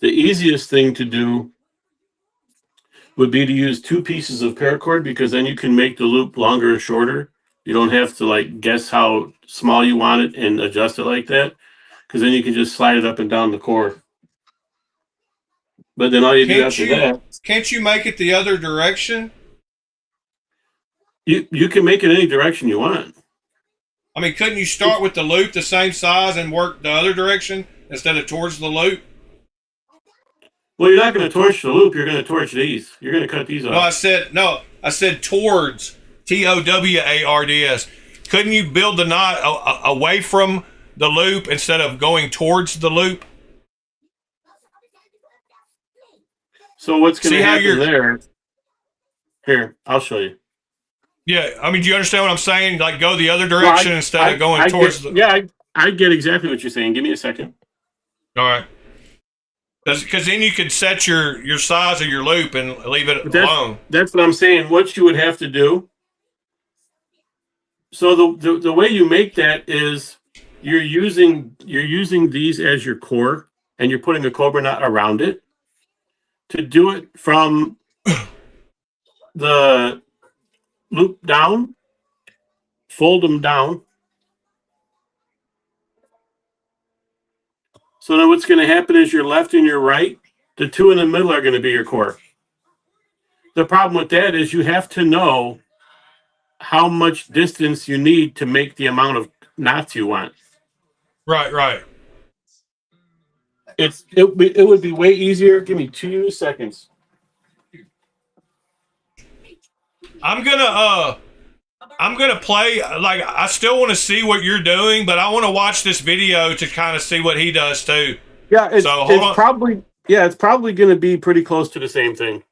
The easiest thing to do would be to use 2 pieces of paracord, because then you can make the loop longer or shorter. You don't have to like guess how small you want it and adjust it like that, because then you can just slide it up and down the core. But then all you do after that, can't you make it the other direction? You can make it any direction you want. I mean, couldn't you start with the loop the same size and work the other direction instead of towards the loop? Well, you're not going to torch the loop. You're going to torch these. You're going to cut these off. I said towards. TOWARDS. Couldn't you build the knot away from the loop instead of going towards the loop? So what's going to happen there? Here, I'll show you. Yeah, I mean, do you understand what I'm saying? Like, go the other direction instead of going towards the... Yeah, I get exactly what you're saying. Give me a second. All right. Because then you could set your size of your loop and leave it alone. That's what I'm saying. What you would have to do. So the way you make that is you're using these as your core, and you're putting a cobra knot around it. To do it from the loop down, fold them down. So then what's going to happen is your left and your right, the 2 in the middle are going to be your core. The problem with that is you have to know how much distance you need to make the amount of knots you want. Right. It would be way easier. Give me 2 seconds. I'm gonna play, like, I still want to see what you're doing, but I want to watch this video to kind of see what he does too. Yeah, it's probably going to be pretty close to the same thing.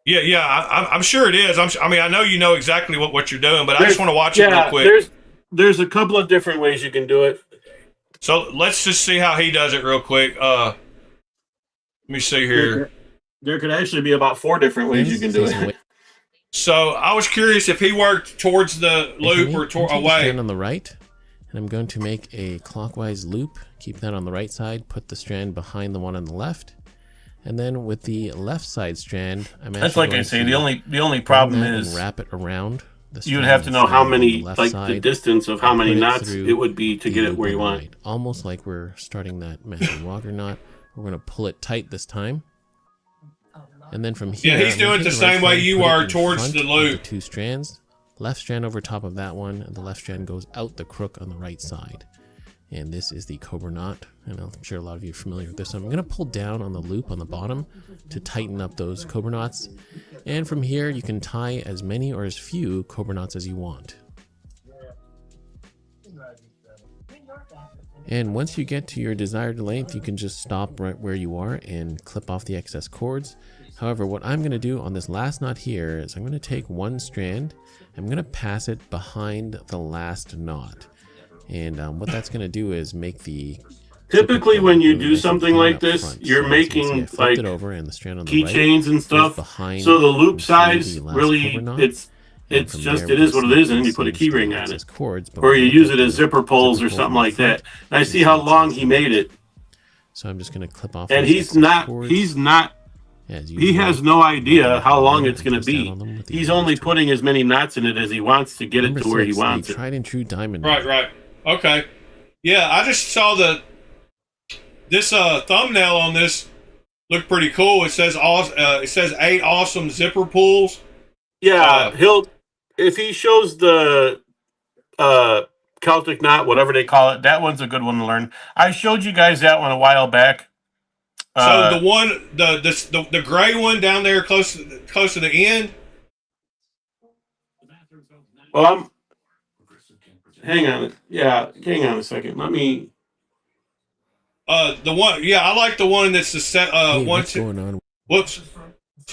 Yeah, I'm sure it is. I mean, I know you know exactly what you're doing, but I just want to watch it real quick. There's a couple of different ways you can do it. So let's just see how he does it real quick. Let me see here. There could actually be about 4 different ways you can do it. So I was curious if he worked towards the loop or away. Strand on the right, and I'm going to make a clockwise loop. Keep that on the right side. Put the strand behind the one on the left, and then with the left side strand, That's like I say. The only problem is wrap it around. You'd have to know how many, like the distance of how many knots it would be to get it where you want. Right. Almost like we're starting that Matthew Walker knot. We're going to pull it tight this time. And then from here, he's doing it the same way you are towards the loop. 2 strands, left strand over top of that one, and the left strand goes out the crook on the right side. And this is the cobra knot, and I'm sure a lot of you are familiar with this. So I'm going to pull down on the loop on the bottom to tighten up those cobra knots. And from here, you can tie as many or as few cobra knots as you want. And once you get to your desired length, you can just stop right where you are and clip off the excess cords. However, what I'm going to do on this last knot here is I'm going to take 1 strand, I'm going to pass it behind the last knot. And what that's going to do is make the typically when you really do nice and something clean like up this, front. you're So as you can see, I making flipped like it over, and the strand on the right keychains and is stuff. behind So the loop through size the last cobra really, knot. And it's from there, just, we it can is what see it is, and the then you put a same key string ring on it. access cords. But Or when you we look use at it as the zipper pulls or pull something from the like that. front, And I you see see how it says long he made it. So I'm just going to clip off And those excess cords. As he usual, has no I'm not idea going to how hold long there it's and going to twist down be. on them with the He's undress only tool. putting as many knots in it as he wants to get Number it to where he 6, wants the it. tried and true diamond Right, knife. right. Okay. Yeah, I just saw this thumbnail on this looked pretty cool. It says it says 8 awesome zipper pulls. Yeah, if he shows the uh, Celtic knot, whatever they call it, that one's a good one to learn. I showed you guys that one a while back. So the one, the gray one down there close to the end. Well, hang on. Yeah, hang on a second. Let me. The one, yeah, I like the one that's the set. Hey, what's going on? Whoops.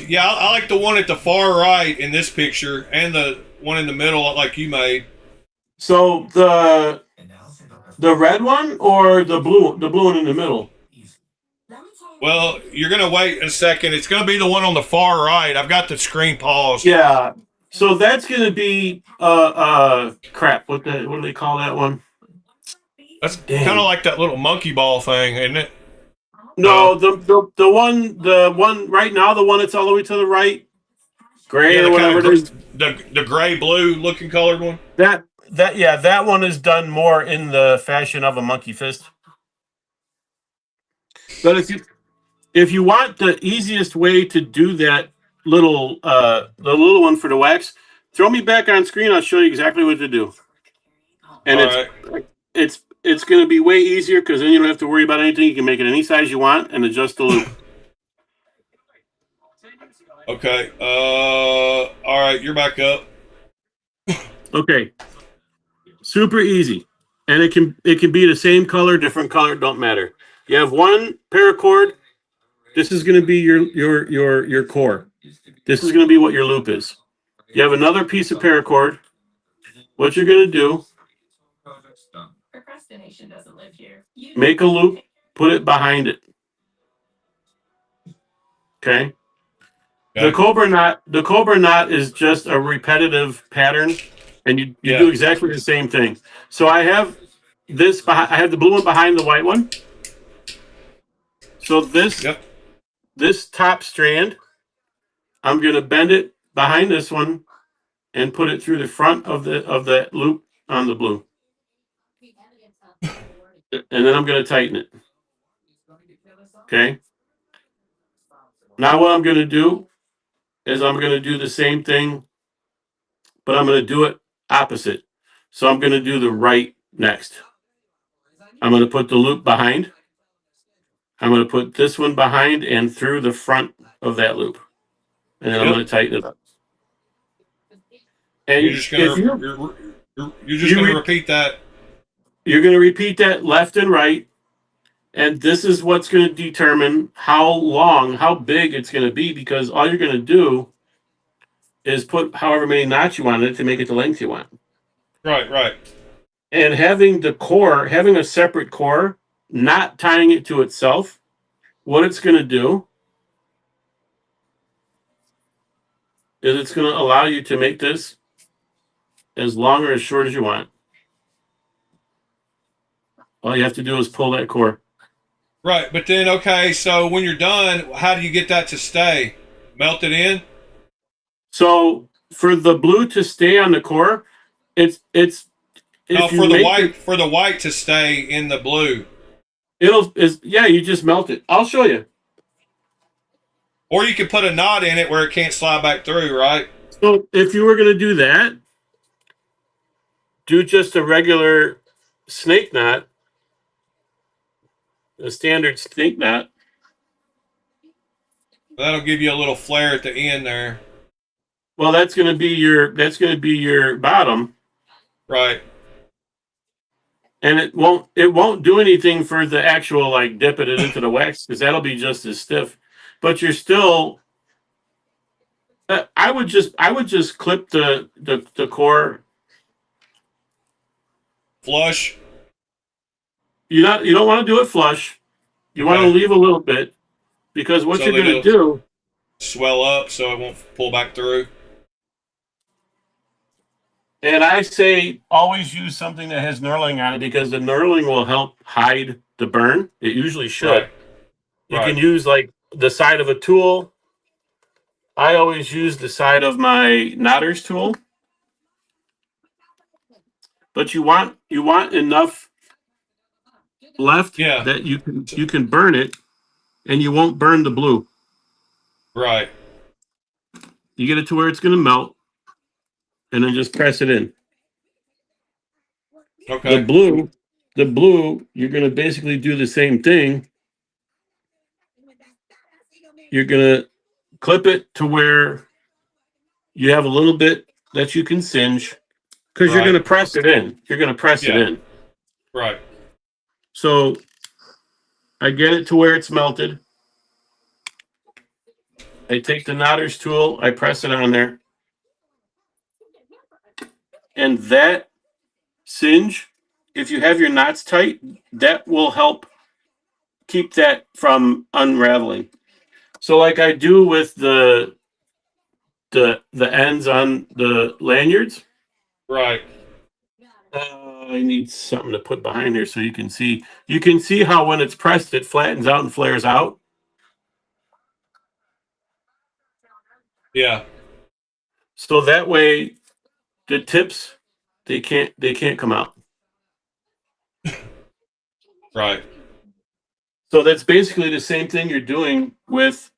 Yeah, I like the one at the far right in this picture, and the one in the middle, like you made. So the red one or the blue one in the middle? Well, you're gonna wait a second. It's gonna be the one on the far right. I've got the screen paused. Yeah. So that's gonna be crap. What do they call that one? That's kind of Dang. like that little monkey ball thing, isn't it? No, the one right now, the one that's all the way to the right, gray Yeah, or the kind whatever of it is. the gray blue looking colored one. That one is done more in the fashion of a monkey fist. But if you want the easiest way to do that the little one for the wax, throw me back on screen. I'll show you exactly what to do. And All right. it's going to be way easier because then you don't have to worry about anything. You can make it any size you want and adjust the loop. Okay. All right. You're back up. Okay. Super easy. And it can be the same color, different color, don't matter. You have one paracord. This is going to be your core. This is going to be what your loop is. You have another piece of paracord. What you're going to do, make a loop, put it behind it. Okay? The cobra knot is just a repetitive pattern, and you Yeah. do exactly the same thing. So I have this I have the blue one behind the white one. So this top strand, I'm going to bend it behind this one and put it through the front of that loop on the blue. And then I'm going to tighten it. Okay? Now what I'm going to do is I'm going to do the same thing, but I'm going to do it opposite. So I'm going to do the right next. I'm going to put the loop behind. I'm going to put this one behind and through the front of that loop. And then I'm going to tighten it up. And You're just if gonna you're just gonna repeat that. You're going to repeat that left and right. And this is what's going to determine how big it's going to be, because all you're going to do is put however many knots you want in it to make it the length you want. Right, right. And having a separate core, not tying it to itself, what it's going to do is it's going to allow you to make this as long or as short as you want. All you have to do is pull that core. Right, but then okay, so when you're done, how do you get that to stay? Melt it in? So for the blue to stay on the core, it's No, if you make it, for the white to stay in the blue. you just melt it. I'll show you. Or you could put a knot in it where it can't slide back through, right? So if you were going to do that, do just a regular snake knot, a standard snake knot. That'll give you a little flare at the end there. Well, that's going to be your bottom, Right. and it won't do anything for the actual like dipping it into the wax, because that'll be just as stiff. But you're still. I would just clip the core Flush. You don't want to do it flush. You want to Okay. leave a little bit because what So you're that going to it'll do. swell up so it won't pull back through. And I say always use something that has knurling on it because the knurling will help hide the burn. It usually should. Right. You can Right. use like the side of a tool. I always use the side of my knotter's tool. But you want enough left Yeah. that you can burn it and you won't burn the blue. Right. You get it to where it's going to melt and then just press it in. The Okay. blue, the blue, you're going to basically do the same thing. You're going to clip it to where you have a little bit that you can singe because you're going Right. to press it in. You're going to press it Yeah. in. Right. So I get it to where it's melted. I take the knotter's tool, I press it on there, and that singe, if you have your knots tight, that will help keep that from unraveling. So, like I do with the ends on the lanyards. Right. I need something to put behind here so you can see. You can see how when it's pressed, it flattens out and flares out. Yeah. So that way, the tips they can't come out. Right. So that's basically the same thing you're doing with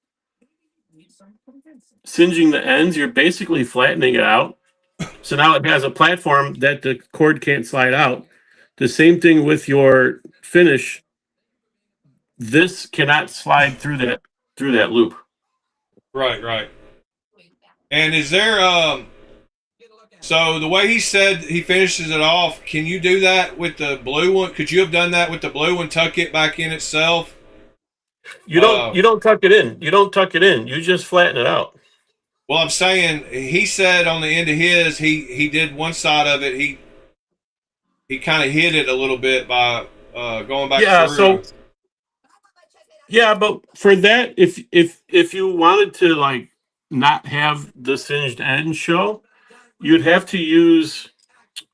singeing the ends. You're basically flattening it out. So now it has a platform that the cord can't slide out. The same thing with your finish. This cannot slide through that loop. Right. Right. And is there so the way he said he finishes it off, can you do that with the blue one? Could you have done that with the blue one, tuck it back in itself? You don't tuck it in. You don't tuck it in. You just flatten it out. Well, I'm saying he said on the end of his, he did one side of it. He kind of hit it a little bit by going back Yeah, through. so yeah, but for that, if you wanted to like not have the singed end show, you'd have to use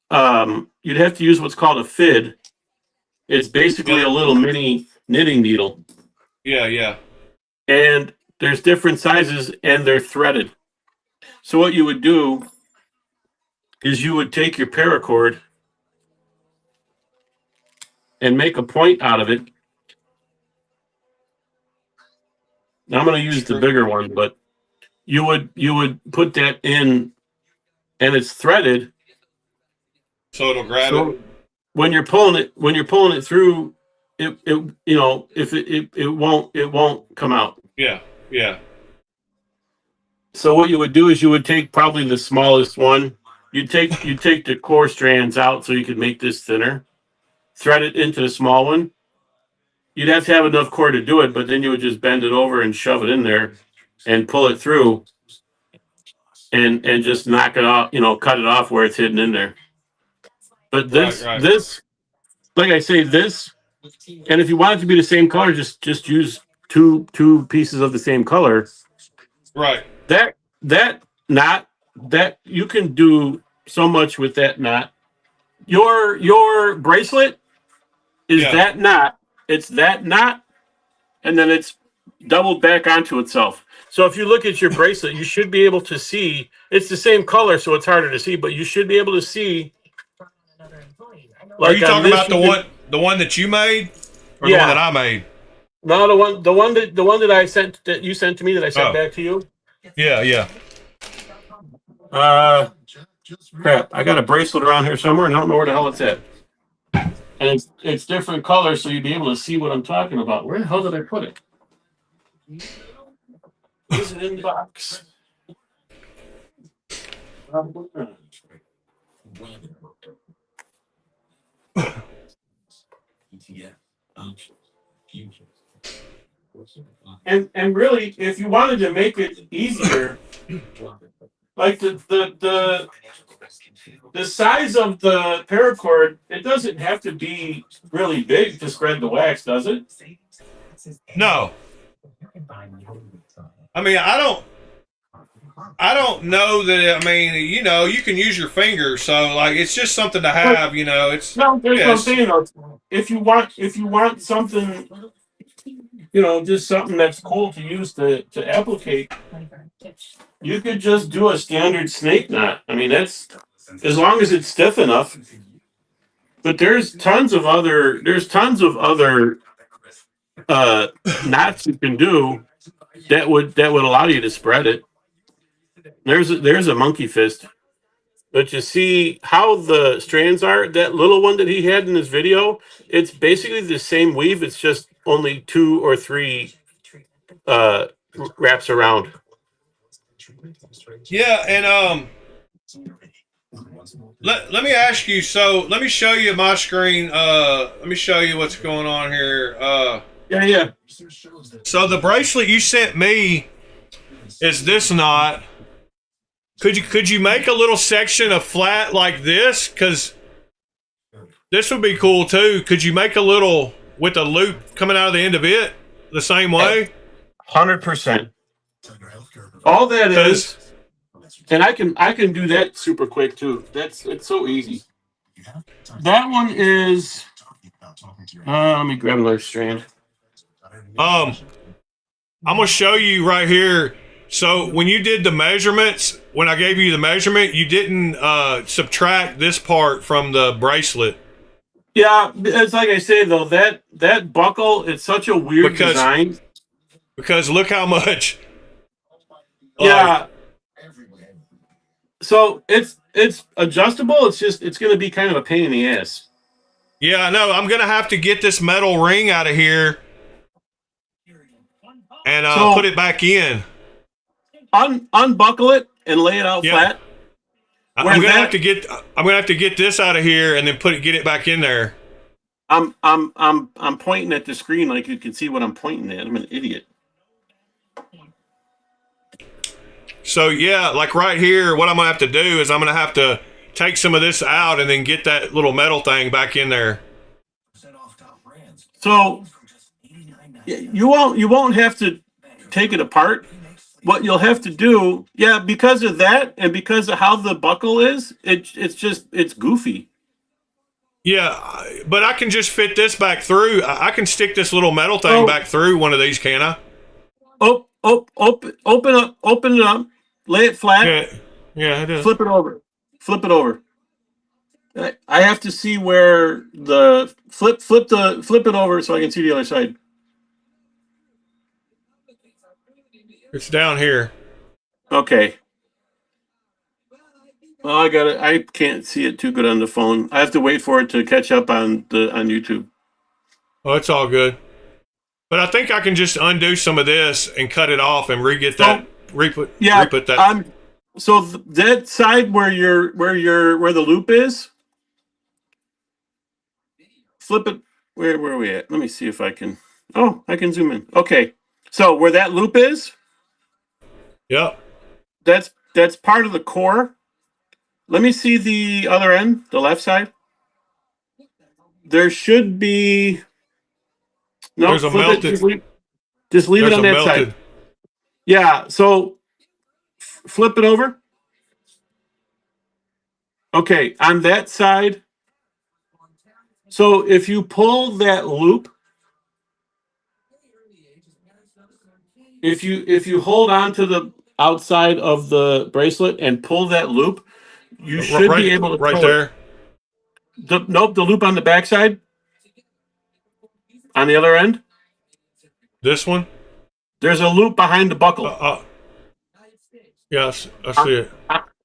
what's called a fid. It's basically Yeah. a little mini knitting needle. Yeah. Yeah. And there's different sizes and they're threaded. So what you would do is you would take your paracord and make a point out of it. Now I'm going to use the Screw. bigger one, but you would put that in and it's threaded. So it'll grab it. So when you're pulling it through, it if it won't come out. Yeah. Yeah. So what you would do is you would take probably the smallest one. You take the core strands out so you could make this thinner. Thread it into the small one. You'd have to have enough core to do it, but then you would just bend it over and shove it in there and pull it through and just knock it off, cut it off where it's hidden in there. But Right. this Right. this like I say, this, and if you want it to be the same color, just use two pieces of the same color. Right. That knot, that you can do so much with that knot. Your bracelet is Yeah. that knot. It's that knot, and then it's doubled back onto itself. So if you look at your bracelet, you should be able to see. It's the same color, so it's harder to see, but you should be able to see. Are you Like on talking this, about the one that you made, or the one that yeah. I made? No, the one that I sent that you sent to me that I sent Oh. back to you. Yeah. Yeah. Uh, Crap. I got a bracelet around here somewhere, and I don't know where the hell it's at. And it's different colors, so you'd be able to see what I'm talking about. Where the hell did I put it? Is it in the box? And really, if you wanted to make it easier, like the size of the paracord, it doesn't have to be really big to spread the wax, does it? No. I mean, I don't know that. I mean, you know, you can use your fingers, so like it's just something to have. You know, it's No, that's what I'm yes, saying. Though. If you want something, you know, just something that's cool to use to applicate, you could just do a standard snake knot. I mean, that's as long as it's stiff enough. But there's tons of other knots you can do that would allow you to spread it. There's a monkey fist. But you see how the strands are? That little one that he had in his video, it's basically the same weave. It's just only 2 or 3 wraps around. yeah. And let me ask you. So let me show you my screen. Let me show you what's going on here. Yeah. So the bracelet you sent me is this knot. Could you make a little section of flat like this? Because this would be cool too. Could you make a little with a loop coming out of the end of it the same way? 100%. All that is, and I can do that super quick too. It's so easy. That one is. Let me grab another strand. I'm gonna show you right here. So when you did the measurements, when I gave you the measurement, you didn't subtract this part from the bracelet. Yeah, it's like I say though, that buckle, it's such a weird design. Because look how much. Yeah. So it's adjustable. It's going to be kind of a pain in the ass. Yeah, I know. I'm gonna have to get this metal ring out of here and put it back in. Unbuckle it and lay it out flat. I'm gonna have to get this out of here and then get it back in there. I'm pointing at the screen like you can see what I'm pointing at. I'm an idiot. So yeah, like right here, what I'm gonna have to do is I'm gonna have to take some of this out and then get that little metal thing back in there. So you won't have to take it apart. What you'll have to do, because of that and because of how the buckle is, it's goofy. Yeah, but I can just fit this back through. I can stick this little metal thing back through one of these, can I? Open it up, lay it flat. Yeah, it is. Flip it over. I have to see where the flip it over so I can see the other side. It's down here. Okay. Well, I got it. I can't see it too good on the phone. I have to wait for it to catch up on YouTube. Oh, it's all good. But I think I can just undo some of this and cut it off and re-put that. So that side where the loop is, flip it. Where are we at? Let me see if I can. Oh, I can zoom in. Okay. So where that loop is, yep. That's part of the core. Let me see the other end, the left side. There should be. No, there's a melted. Just leave it on that side. Yeah. So flip it over. Okay, on that side. So if you pull that loop, if you hold on to the outside of the bracelet and pull that loop, you should be able to right there. The loop on the backside. On the other end. This one. There's a loop behind the buckle. Yes, I see it.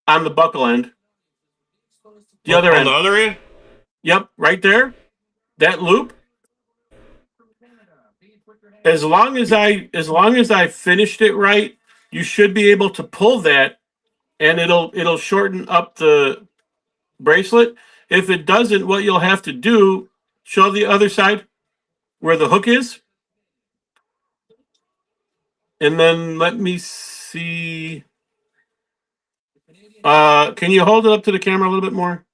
On the buckle end. The other end. On the other end? Yep, right there. That loop. As long as I finished it right, you should be able to pull that and it'll shorten up the bracelet. If it doesn't, what you'll have to do, show the other side where the hook is. And then let me see. Can you hold it up to the camera a little bit more?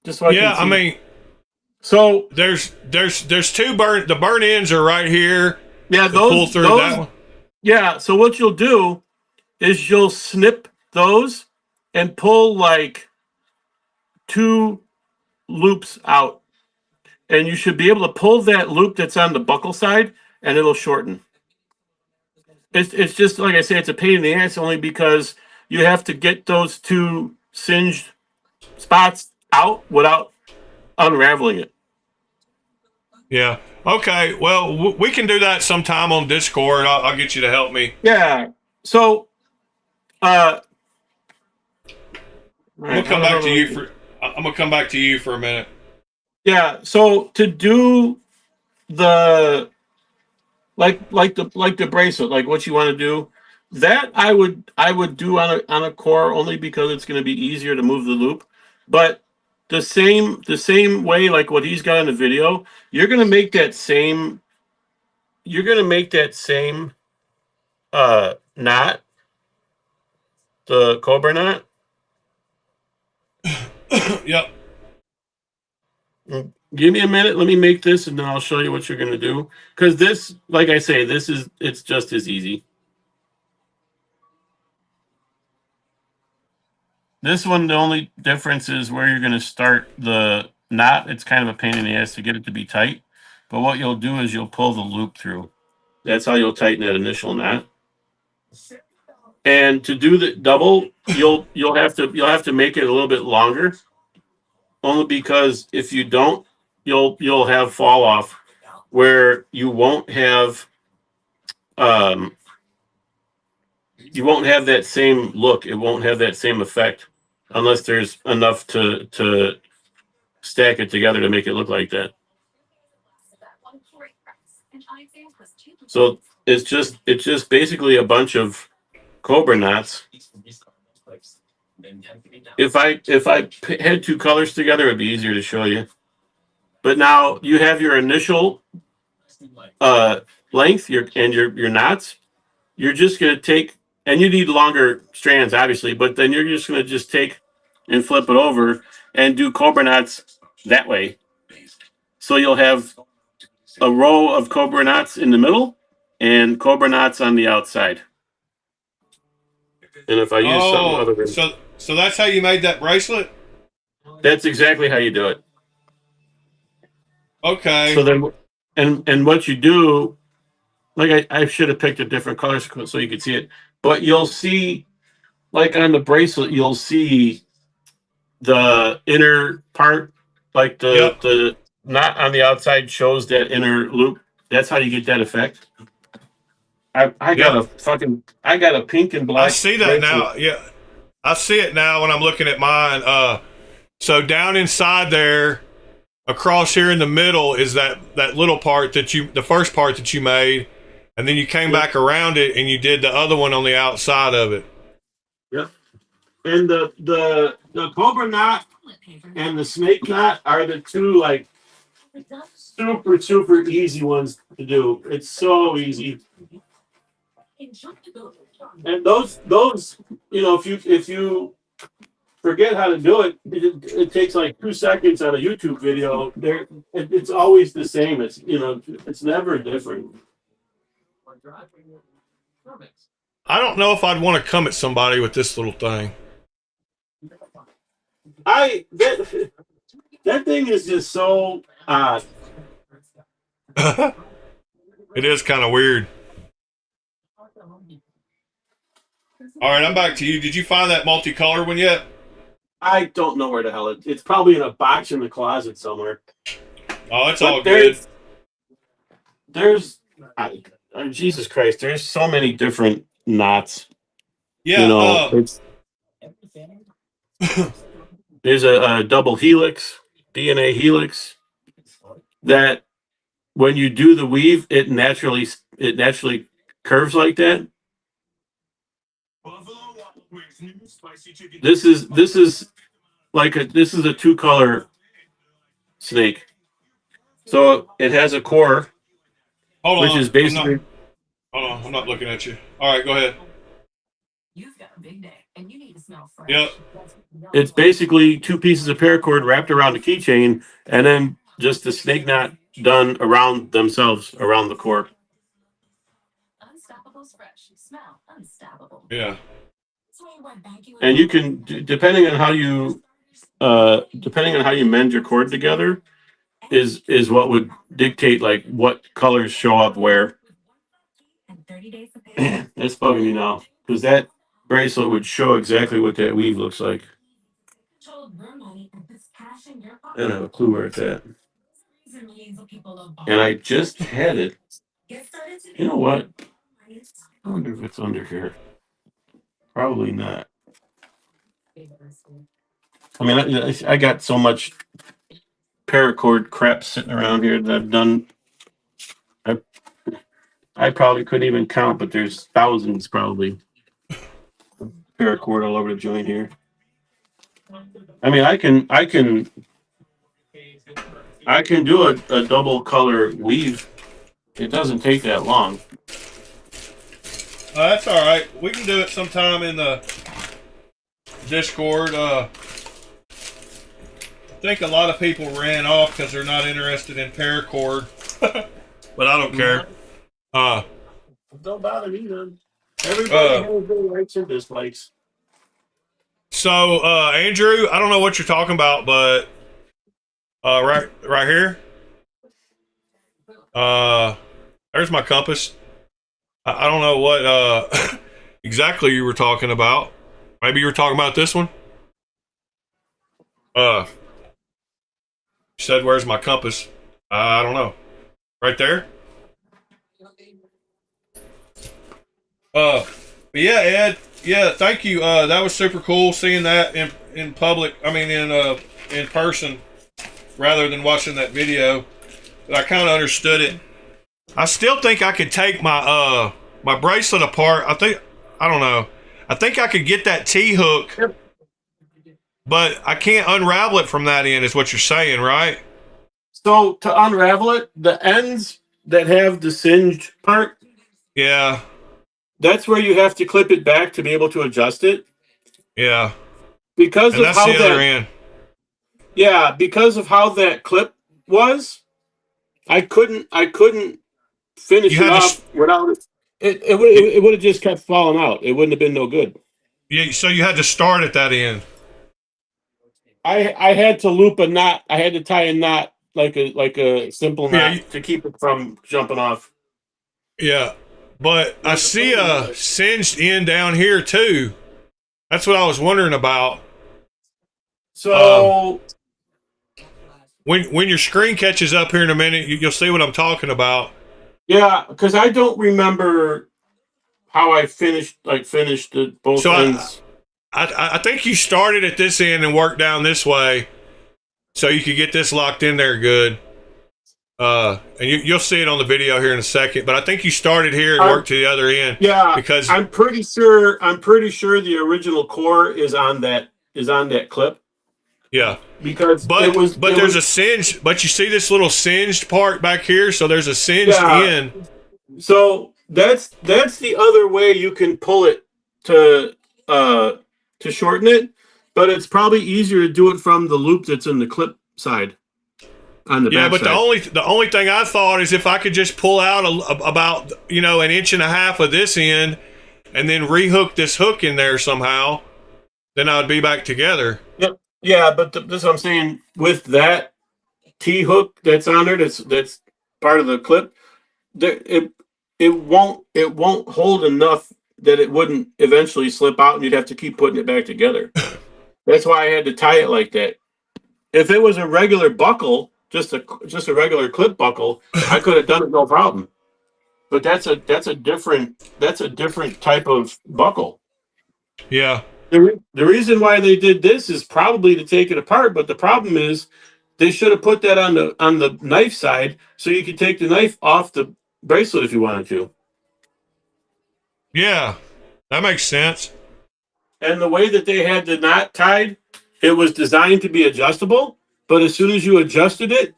Just so I Yeah, can see. I mean, so there's two burn. The burn ends are right here. yeah, To pull through that one. Yeah. So what you'll do is you'll snip those and pull like 2 loops out, and you should be able to pull that loop that's on the buckle side, and it'll shorten. It's just like I say, it's a pain in the ass only because you have to get those 2 singed spots out without unraveling it. Yeah. Okay. Well, we can do that sometime on Discord. I'll get you to help me. Yeah. So, I'm gonna come back to you for. I'm gonna come back to you for a minute. yeah. So to do the like the bracelet, like what you want to do, that I would do on a core only because it's going to be easier to move the loop. But the same way, like what he's got in the video, you're going to make that same. You're going to make that same knot, the cobra knot. Yep. Give me a minute. Let me make this, and then I'll show you what you're going to do. Because this, like I say, it's just as easy. This one, the only difference is where you're going to start the knot. It's kind of a pain in the ass to get it to be tight. But what you'll do is you'll pull the loop through. That's how you'll tighten that initial knot. And to do the double, you'll have to make it a little bit longer. Only because if you don't, you'll have fall off where you won't have that same look. It won't have that same effect unless there's enough to stack it together to make it look like that. So it's just basically a bunch of cobra knots. If I had 2 colors together, it'd be easier to show you. But now you have your initial length, your knots. You're just going to take, and you need longer strands, obviously, but then you're just going to just take and flip it over and do cobra knots that way. So you'll have a row of cobra knots in the middle and cobra knots on the outside. And if I use something other than... So that's how you made that bracelet? That's exactly how you do it. Okay. So then, and what you do, like I should have picked a different color so you could see it, but you'll see, like on the bracelet, you'll see the inner part, like the knot on the outside shows that inner loop. That's how you get that effect. I got a pink and black. I see that now. Yeah, I see it now when I'm looking at mine. So down inside there, across here in the middle is that little part the first part that you made, and then you came back around it and you did the other one on the outside of it. Yep. And the cobra knot and the snake knot are the 2 like super easy ones to do. It's so easy. And those if you forget how to do it, it takes like 2 seconds on a YouTube video. It's always the same. It's never different. I don't know if I'd want to come at somebody with this little thing. That thing is just so odd. It is kind of weird. All right, I'm back to you. Did you find that multicolored one yet? I don't know where the hell it's probably in a box in the closet somewhere. Oh, it's all good. There's Jesus Christ, there's so many different knots. Yeah, there's a double helix, DNA helix, that when you do the weave, it naturally curves like that. This is a 2-color snake. So it has a core, which is basically. Hold on, I'm not looking at you. All right, go ahead. You've got a big day. Yep. It's basically two pieces of paracord wrapped around a keychain, and then just the snake knot done around themselves, around the core. Yeah. And you can, depending on how you mend your cord together, is what would dictate like what colors show up where. Man, that's bugging me now because that bracelet would show exactly what that weave looks like. I don't have a clue where it's at. And I just had it. You know what? I wonder if it's under here. Probably not. I mean, I got so much paracord crap sitting around here that I've done. I probably couldn't even count, but there's thousands probably paracord all over the joint here. I mean, I can do a double color weave. It doesn't take that long. That's all right. We can do it sometime in the Discord. I think a lot of people ran off because they're not interested in paracord, but I don't care. Don't bother me, then. Everybody has their likes and dislikes. So, Andrew, I don't know what you're talking about, but right here. There's my compass. I don't know what exactly you were talking about. Maybe you were talking about this one. You said, "Where's my compass?" I don't know. Right there. But yeah, Ed. Yeah, thank you. That was super cool seeing that in public. I mean, in person, rather than watching that video. But I kind of understood it. I still think I could take my my bracelet apart. I don't know. I think I could get that T-hook, but I can't unravel it from that end. Is what you're saying, right? So to unravel it, the ends that have the singed part, Yeah. that's where you have to clip it back to be able to adjust it. Yeah. Because And of that's how the other that, end. yeah, because of how that clip was, I couldn't finish You it had to off without it. It would have just kept falling out. It wouldn't have been no good. Yeah, so you had to start at that end. I had to loop a knot. I had to tie a knot like a simple knot Yeah, to keep it from jumping off. Yeah. But I see a singed end down here too. That's what I was wondering about. So When your screen catches up here in a minute, you'll see what I'm talking about. yeah, because I don't remember how I finished the both So ends. I think you started at this end and worked down this way, so you could get this locked in there good. And you'll see it on the video here in a second. But I think you started here and worked to the other end. Yeah, because I'm pretty sure the original core is on that clip. Yeah, Because there's a singe. But you see this little singed part back here, so there's a singed end. So that's the other way you can pull it to shorten it, but it's probably easier to do it from the loop that's in the clip side on the back But side. the only thing I thought is if I could just pull out about an inch and a half of this end, and then rehook this hook in there somehow, then I would be back together. Yep. Yeah, but this is what I'm saying with that T hook that's on there. That's part of the clip. It won't hold enough that it wouldn't eventually slip out, and you'd have to keep putting it back together. That's why I had to tie it like that. If it was a regular buckle, just a regular clip buckle, I could have done it no problem. But that's a different type of buckle. Yeah. The reason why they did this is probably to take it apart, but the problem is they should have put that on the knife side so you could take the knife off the bracelet if you wanted to. Yeah, that makes sense. And the way that they had the knot tied, it was designed to be adjustable, but as soon as you adjusted it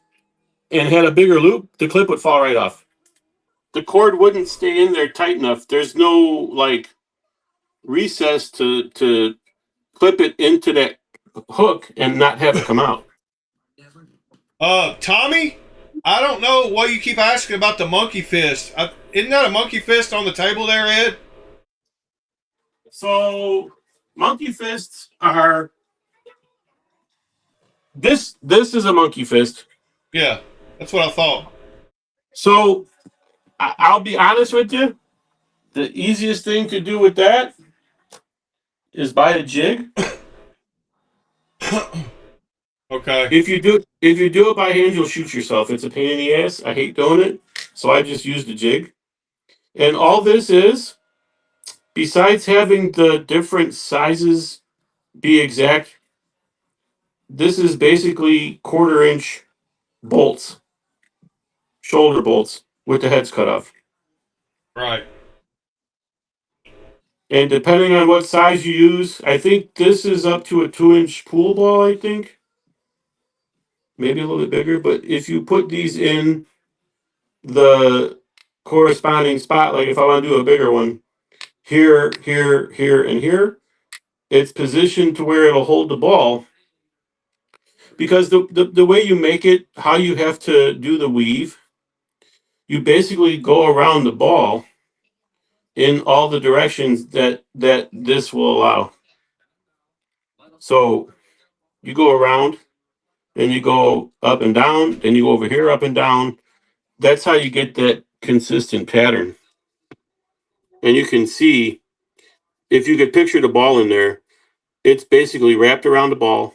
and had a bigger loop, the clip would fall right off. The cord wouldn't stay in there tight enough. There's no recess to clip it into that hook and not have it come out. Tommy, I don't know why you keep asking about the monkey fist. Isn't that a monkey fist on the table there, Ed? So monkey fists are this is a monkey fist. Yeah, that's what I thought. So I'll be honest with you. The easiest thing to do with that is buy a jig. Okay. If you do it by hand, you'll shoot yourself. It's a pain in the ass. I hate doing it, so I just use the jig. And all this is, besides having the different sizes be exact, this is basically 1/4 inch bolts, shoulder bolts with the heads cut off. Right. And depending on what size you use, I think this is up to a 2-inch pool ball, I think. Maybe a little bit bigger, but if you put these in the corresponding spot, like if I want to do a bigger one, here, here, here, and here, it's positioned to where it'll hold the ball. Because the way you make it, how you have to do the weave, you basically go around the ball in all the directions that this will allow. So you go around, then you go up and down, then you go over here, up and down. That's how you get that consistent pattern. And you can see, if you could picture the ball in there, it's basically wrapped around the ball.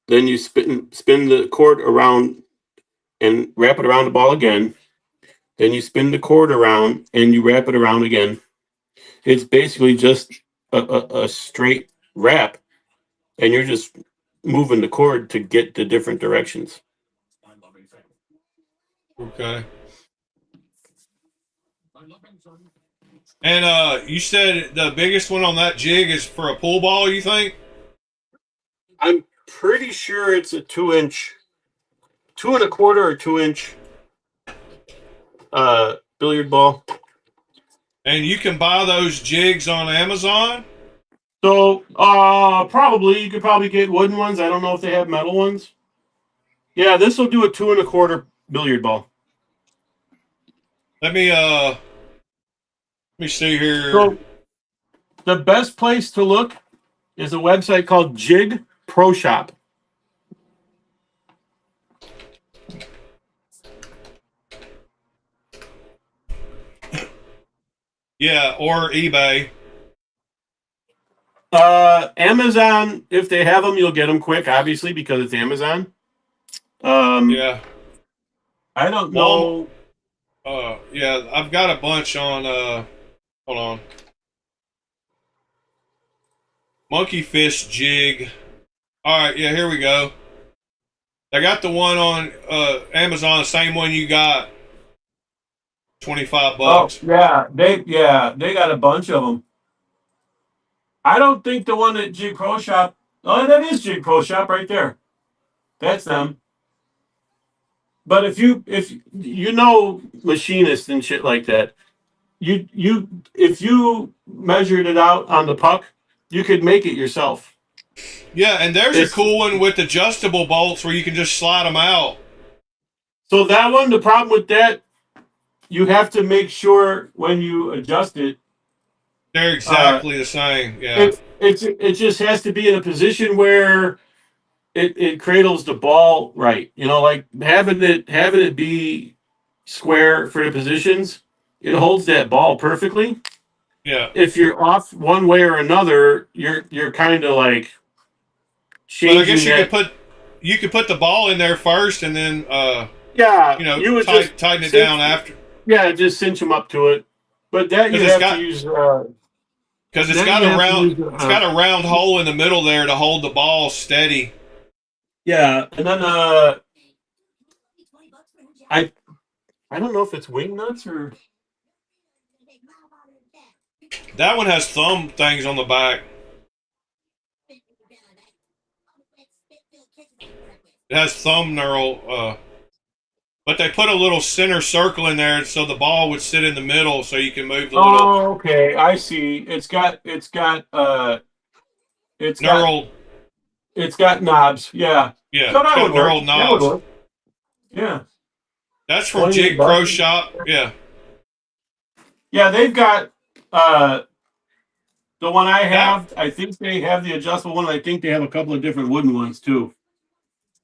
Then you spin the cord around and wrap it around the ball again. Then you spin the cord around and you wrap it around again. It's basically just a straight wrap, and you're just moving the cord to get the different directions. Okay. And you said the biggest one on that jig is for a pool ball, you think? I'm pretty sure it's a 2-inch, 2 1/4 or 2-inch billiard ball. And you can buy those jigs on Amazon? So probably you could probably get wooden ones. I don't know if they have metal ones. Yeah, this will do a 2 1/4 billiard ball. Let me see here. So the best place to look is a website called Jig Pro Shop. Yeah, or eBay. Amazon, if they have them, you'll get them quick, obviously, because it's Amazon. Yeah. I don't Walmart. know. Yeah, I've got a bunch on hold on. Monkey fish jig. Alright, yeah, here we go. I got the one on Amazon, the same one you got. $25. Oh, yeah, they got a bunch of them. I don't think the one at Jig Pro Shop. Oh, that is Jig Pro Shop right there. That's them. But if you know machinists and shit like that, if you measured it out on the puck, you could make it yourself. Yeah, and there's a cool one with adjustable bolts where you can just slide them out. So that one, the problem with that, you have to make sure when you adjust it, They're exactly the same. Yeah. it just has to be in a position where it cradles the ball right. You know, like having it be square for the positions, it holds that ball perfectly. Yeah. If you're off one way or another, you're kind of like changing. But I guess you could put the ball in there first, and then you would tighten it down after. Yeah, just cinch them up to it. But that you have to use. Because it's got a round hole in the middle there to hold the ball steady. Yeah, and then I don't know if it's wing nuts or that one has thumb things on the back. It has thumb knurl, But they put a little center circle in there so the ball would sit in the middle so you can move the little Oh, okay. I see. It's got knurled, it's got knobs. Yeah. yeah, So it's that would got work. knurled That would knobs. work. Yeah. That's from 28 Jig Pro bucks. Shop. Yeah. Yeah, they've got the one I That have. I think they have the adjustable one. I think they have a couple of different wooden ones too.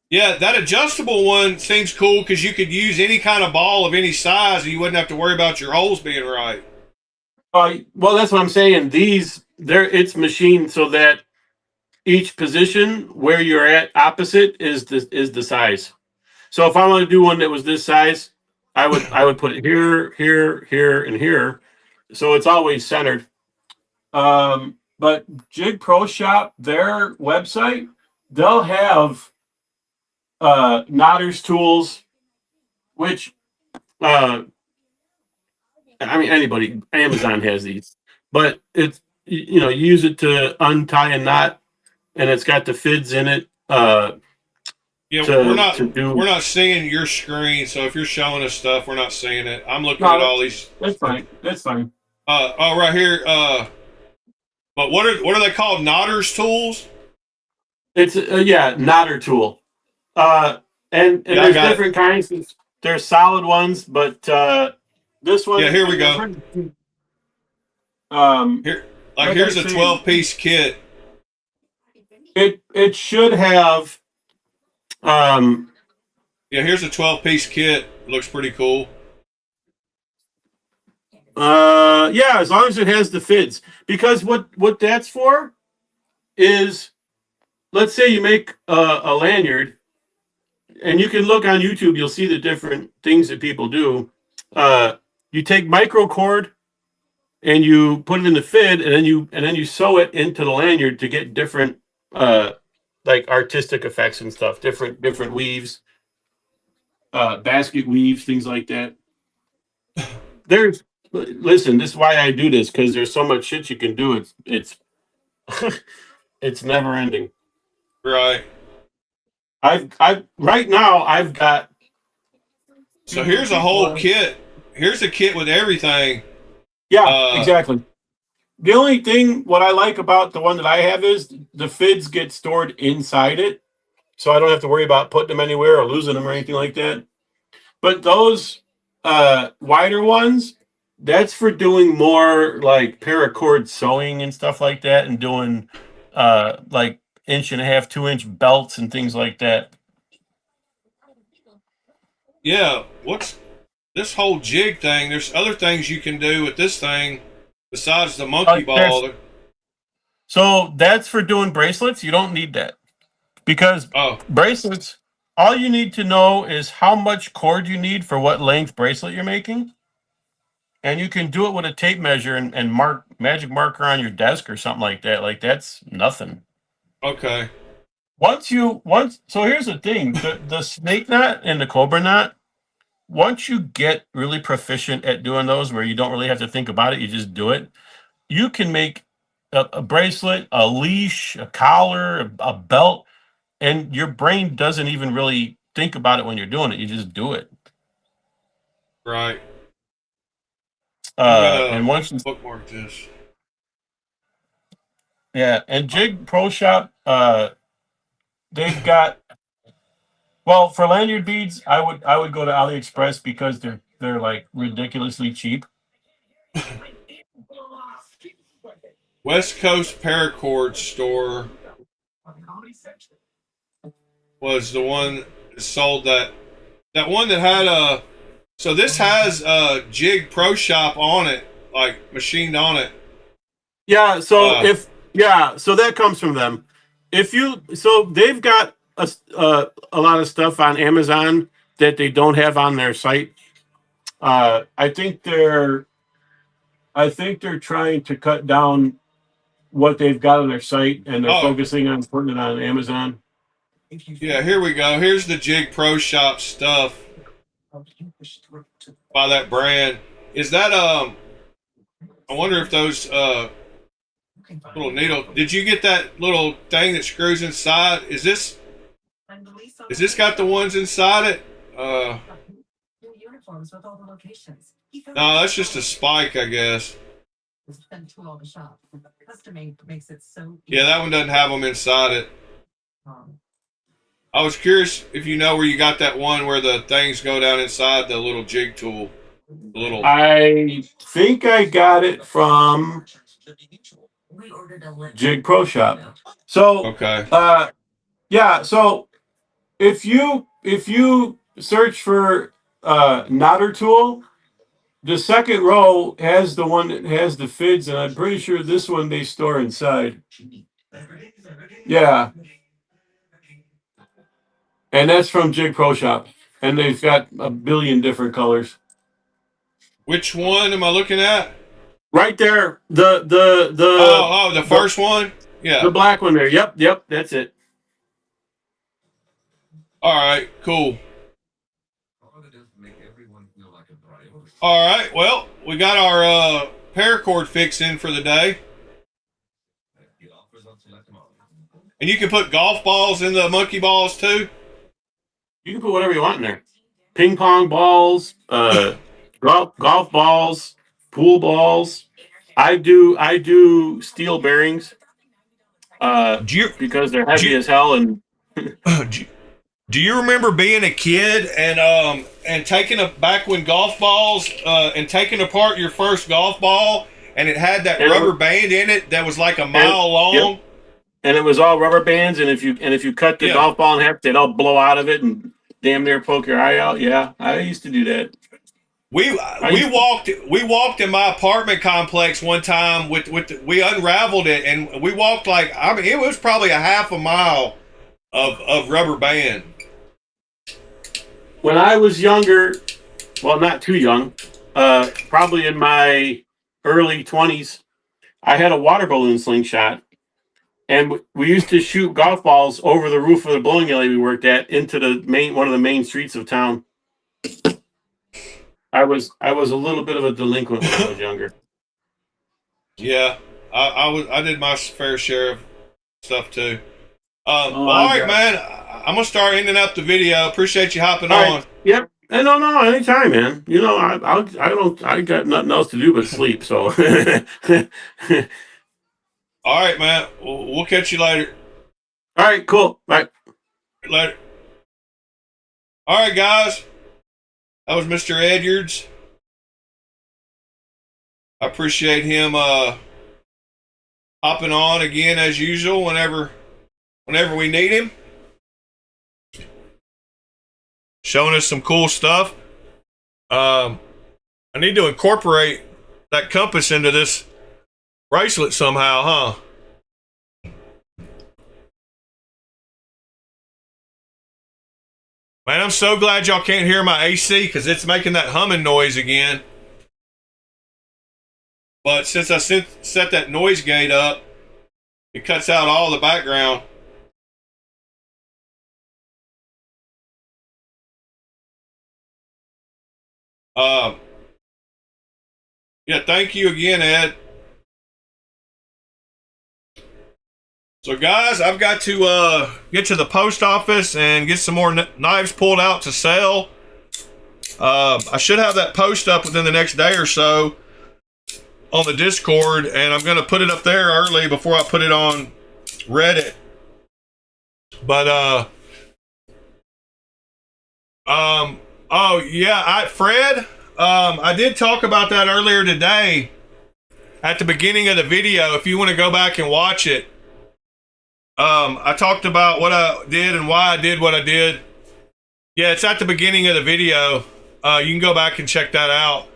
Yeah, that adjustable one seems cool because you could use any kind of ball of any size and you wouldn't have to worry about your holes being right. Well, that's what I'm saying. It's machined so that each position where you're at opposite is the size. So if I want to do one that was this size, I would put it here, here, here, and here, so it's always centered. But Jig Pro Shop, their website, they'll have knotters tools, which I mean anybody, Amazon has these, but it's you use it to untie a knot, and it's got the fids in it. Yeah, To do. we're not seeing your screen, so if you're showing us stuff, we're not seeing it. I'm looking at No, all these. that's fine. That's fine. Oh, right here. But what are they called? Knotters tools. It's knotter tool. And Yeah, I there's got different kinds. There's solid ones, but this one. Yeah, here we go. Here, like here's I a say, 12-piece kit. It should have. Yeah, here's a 12-piece kit. Looks pretty cool. Yeah, as long as it has the fids, because what that's for is, let's say you make a lanyard, and you can look on YouTube. You'll see the different things that people do. You take microcord and you put it in the fid, and then you sew it into the lanyard to get different like artistic effects and stuff, different weaves, basket weaves, things like that. Listen, this is why I do this, because there's so much shit you can do. It's it's never ending. Right. I've right now I've got. So here's a whole kit. Here's a kit with everything. Yeah, exactly. The only thing what I like about the one that I have is the fids get stored inside it, so I don't have to worry about putting them anywhere or losing them or anything like that. But those wider ones, that's for doing more like paracord sewing and stuff like that, and doing like 1.5, 2-inch belts and things like that. Yeah. What's this whole jig thing? There's other things you can do with this thing besides the monkey ball. So that's for doing bracelets. You don't need that, because bracelets, all you need to know is how much cord you need for what length bracelet you're making. And you can do it with a tape measure and magic marker on your desk or something like that. Like, that's nothing. Okay. So here's the thing. The snake knot and the cobra knot, once you get really proficient at doing those, where you don't really have to think about it, you just do it, you can make a bracelet, a leash, a collar, a belt, and your brain doesn't even really think about it when you're doing it. You just do it. Right. And once you bookmark this. Yeah, and Jig Pro Shop, they've got, well, for lanyard beads, I would go to AliExpress, because they're like ridiculously cheap. West Coast Paracord Store was the one that sold that one that had a. So this has a Jig Pro Shop on it, like machined on it. Yeah. So so that comes from them. So they've got a lot of stuff on Amazon that they don't have on their site. I think they're trying to cut down what they've got on their site, and they're focusing on putting it on Amazon. Yeah, here we go. Here's the Jig Pro Shop stuff by that brand. Is that I wonder if those little needle. Did you get that little thing that screws inside? Is this got the ones inside it? platforms with all the locations. No, that's just a spike, I guess. Sent to all the shops. Customing makes it so Yeah, that one doesn't have them inside it. um, I was curious if you know where you got that one where the things go down inside the little jig tool. The little. I think I got it from we ordered a Jig Pro Shop. So, Okay. yeah. So if you search for knotter tool, the second row has the one that has the fids, and I'm pretty sure this one they store inside. Yeah, and that's from Jig Pro Shop, and they've got a billion different colors. Which one am I looking at? Right there, the The first one. Yeah. the black one there. Yep, that's it. All right. Cool. All right. Well, we got our paracord fix in for the day, and you can put golf balls in the monkey balls too. You can put whatever you want in there. Ping pong balls, golf balls, pool balls. I do steel bearings because they're heavy as hell. And Do you remember being a kid and taking back when golf balls and taking apart your first golf ball and it had that rubber band in it that was like a mile long? Yep. And it was all rubber bands, and if you cut the golf ball in half, they'd all blow out of it and damn near poke your eye out. Yeah, I used to do that. We walked in my apartment complex one time we unraveled it and we walked it was probably a half a mile of rubber band. When I was younger, well, not too young, probably in my early 20s, I had a water balloon slingshot. And we used to shoot golf balls over the roof of the bowling alley we worked at into one of the main streets of town. I was a little bit of a delinquent when I was younger. Yeah, I did my fair share of stuff too. All right, man. I'm gonna start ending up the video. Appreciate you hopping on. Right. Yep. And no, anytime, man. You know, I got nothing else to do but sleep. So. All right, man. We'll catch you later. All right, cool. Bye. Later. All right, guys. That was Mr. Edyards. I appreciate him hopping on again as usual whenever we need him. Showing us some cool stuff. I need to incorporate that compass into this bracelet somehow, huh? Man, I'm so glad y'all can't hear my AC because it's making that humming noise again. But since I set that noise gate up, it cuts out all the background. Yeah, thank you again, Ed. So, guys, I've got to get to the post office and get some more knives pulled out to sell. I should have that post up within the next day or so on the Discord, and I'm going to put it up there early before I put it on Reddit. But, oh, yeah, Fred, I did talk about that earlier today at the beginning of the video. If you want to go back and watch it, I talked about what I did and why I did what I did. Yeah, it's at the beginning of the video. You can go back and check that out.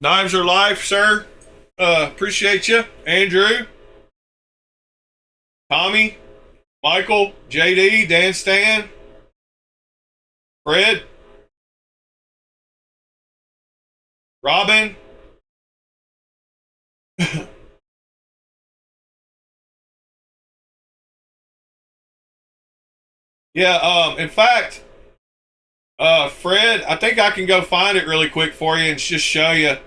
Knives are life, sir. Appreciate you. Andrew, Tommy, Michael, JD, Dan Stan, Fred, Robin. Yeah, in fact, Fred, I think I can go find it really quick for you and just show you.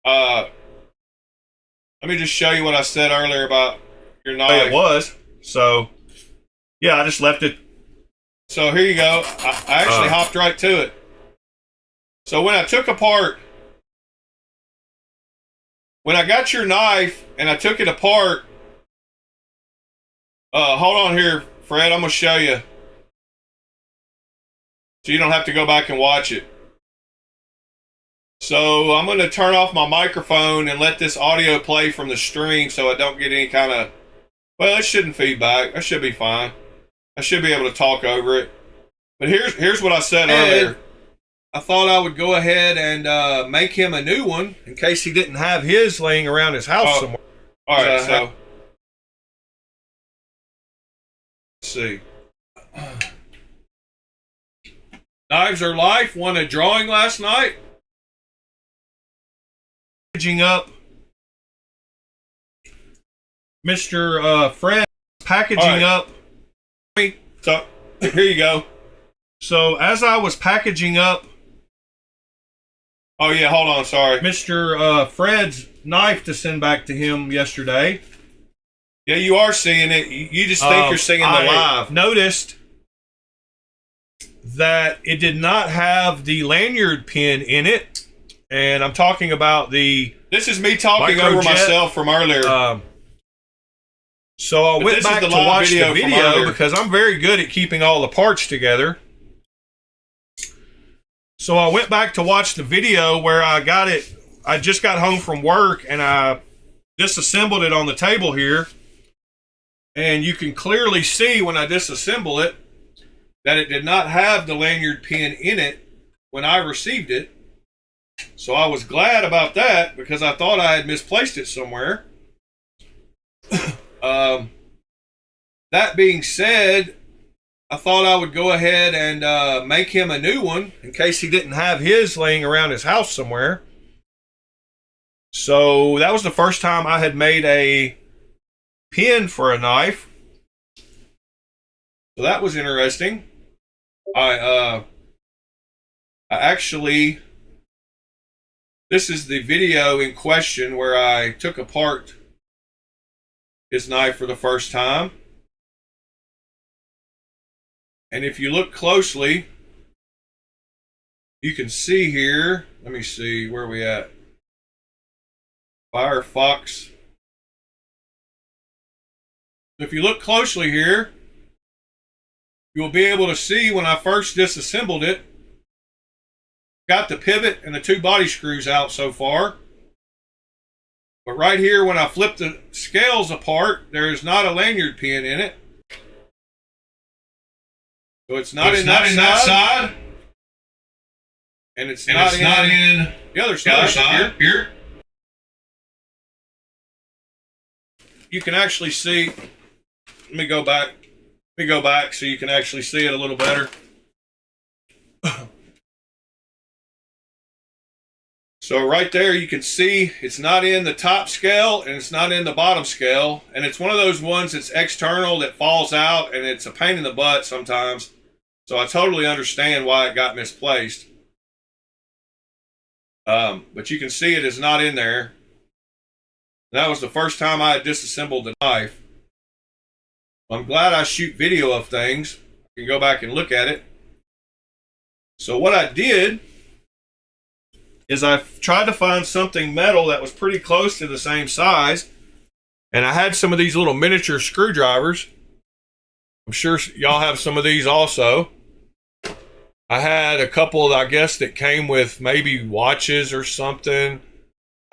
Let me just show you what I said earlier about your knife. It was. So, Yeah, I just left it. So here you go. I actually hopped right to it. So when I took apart, when I got your knife and I took it apart, hold on here, Fred, I'm going to show you. So you don't have to go back and watch it. So I'm going to turn off my microphone and let this audio play from the stream so I don't get any kind of, well, it shouldn't feedback. That should be fine. I should be able to talk over it. But here's what I said earlier. I thought I would go ahead and make him a new one in case he didn't have his laying around his house somewhere. All right, so let's see. Knives Are Life won a drawing last night. Packaging up. Mr. Fred packaging up. So here you go. So as I was packaging up, oh yeah, hold on, sorry. Mr. Fred's knife to send back to him yesterday. Yeah, you are seeing it. You just think you're seeing the live. Noticed that it did not have the lanyard pin in it. And I'm talking about the... This is me talking over myself from earlier. So I went back to watch the video because I'm very good at keeping all the parts together. So I went back to watch the video where I got it. I just got home from work and I disassembled it on the table here. And you can clearly see when I disassemble it that it did not have the lanyard pin in it when I received it. So I was glad about that because I thought I had misplaced it somewhere. That being said, I thought I would go ahead and make him a new one in case he didn't have his laying around his house somewhere. So that was the first time I had made a pin for a knife. So that was interesting. I actually, this is the video in question where I took apart his knife for the first time. And if you look closely, you can see here, let me see, where are we at? Firefox. If you look closely here, you'll be able to see when I first disassembled it, got the pivot and the two body screws out so far. But right here, when I flip the scales apart, there is not a lanyard pin in it. So it's not in that side. And it's not in the other side. Here. You can actually see, let me go back so you can actually see it a little better. So right there you can see it's not in the top scale and it's not in the bottom scale. And it's one of those ones that's external that falls out and it's a pain in the butt sometimes. So I totally understand why it got misplaced. But you can see it is not in there. And that was the first time I had disassembled the knife. I'm glad I shoot video of things. You can go back and look at it. So what I did is I tried to find something metal that was pretty close to the same size. And I had some of these little miniature screwdrivers. I'm sure y'all have some of these also. I had a couple, I guess, that came with maybe watches or something.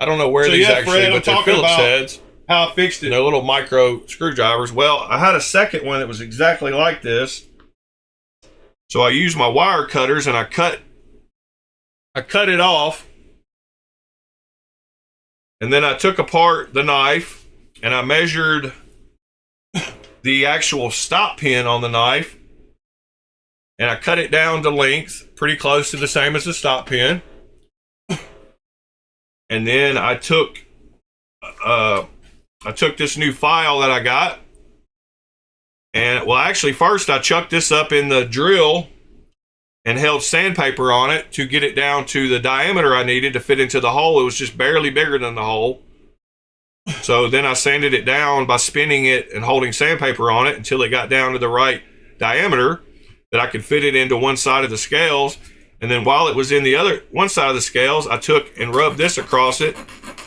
I don't know where these actually, Fred, but they're Phillips heads. How I fixed it. They're little micro screwdrivers. Well, I had a second one that was exactly like this. So I used my wire cutters and I cut it off. And then I took apart the knife and I measured the actual stop pin on the knife. And I cut it down to length, pretty close to the same as the stop pin. And then I took this new file that I got. And, well, actually, first I chucked this up in the drill and held sandpaper on it to get it down to the diameter I needed to fit into the hole. It was just barely bigger than the hole. So then I sanded it down by spinning it and holding sandpaper on it until it got down to the right diameter that I could fit it into one side of the scales. And then while it was in the other one side of the scales, I took and rubbed this across it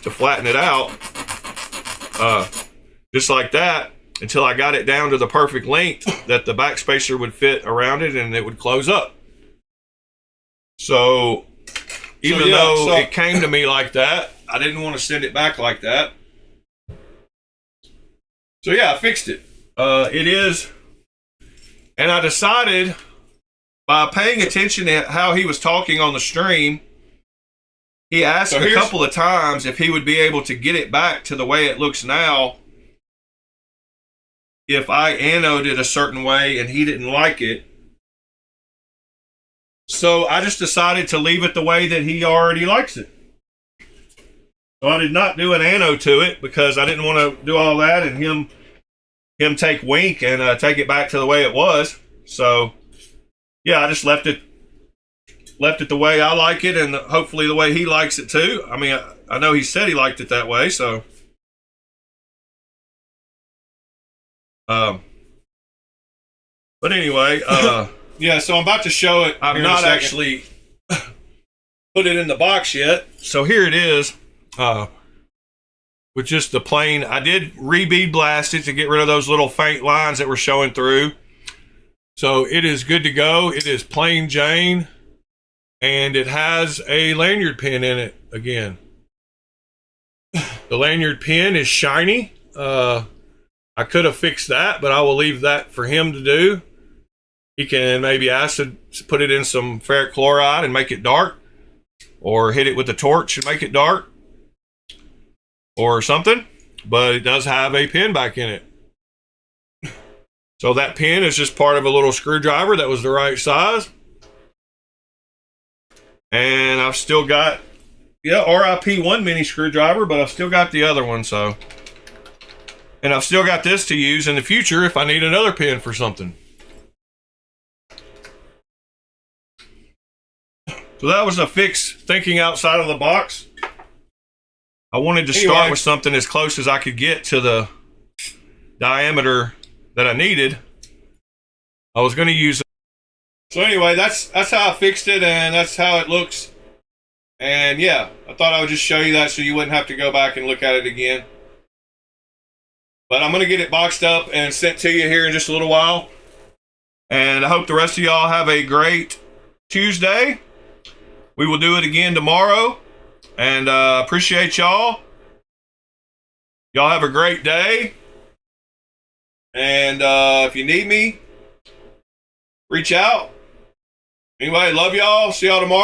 to flatten it out, just like that, until I got it down to the perfect length that the back spacer would fit around it and it would close up. So even though it came to me like that, I didn't want to send it back like that. So yeah, I fixed it. It is, and I decided by paying attention to how he was talking on the stream, he asked a couple of times if he would be able to get it back to the way it looks now if I anoded it a certain way and he didn't like it. So I just decided to leave it the way that he already likes it. So I did not do an anode to it because I didn't want to do all that and him take wink and take it back to the way it was. So yeah, I just left it the way I like it, and hopefully the way he likes it too. I mean, I know he said he liked it that way, so. But anyway, yeah. So I'm about to show it. I've not actually put it in the box yet. So here it is, with just the plain. I did re-bead blast it to get rid of those little faint lines that were showing through. So it is good to go. It is plain Jane, and it has a lanyard pin in it again. The lanyard pin is shiny. I could have fixed that, but I will leave that for him to do. He can maybe acid put it in some ferric chloride and make it dark, or hit it with a torch and make it dark, or something. But it does have a pin back in it. So that pin is just part of a little screwdriver that was the right size. And I've still got, RIP 1 mini screwdriver, but I've still got the other one, so. And I've still got this to use in the future if I need another pin for something. So that was a fix, thinking outside of the box. I wanted to start with something as close as I could get to the diameter that I needed. I was going to use it. So anyway, that's how I fixed it, and that's how it looks. And yeah, I thought I would just show you that so you wouldn't have to go back and look at it again. But I'm going to get it boxed up and sent to you here in just a little while. And I hope the rest of y'all have a great Tuesday. We will do it again tomorrow. And appreciate y'all. Y'all have a great day. And if you need me, reach out. Anyway, love y'all. See y'all tomorrow.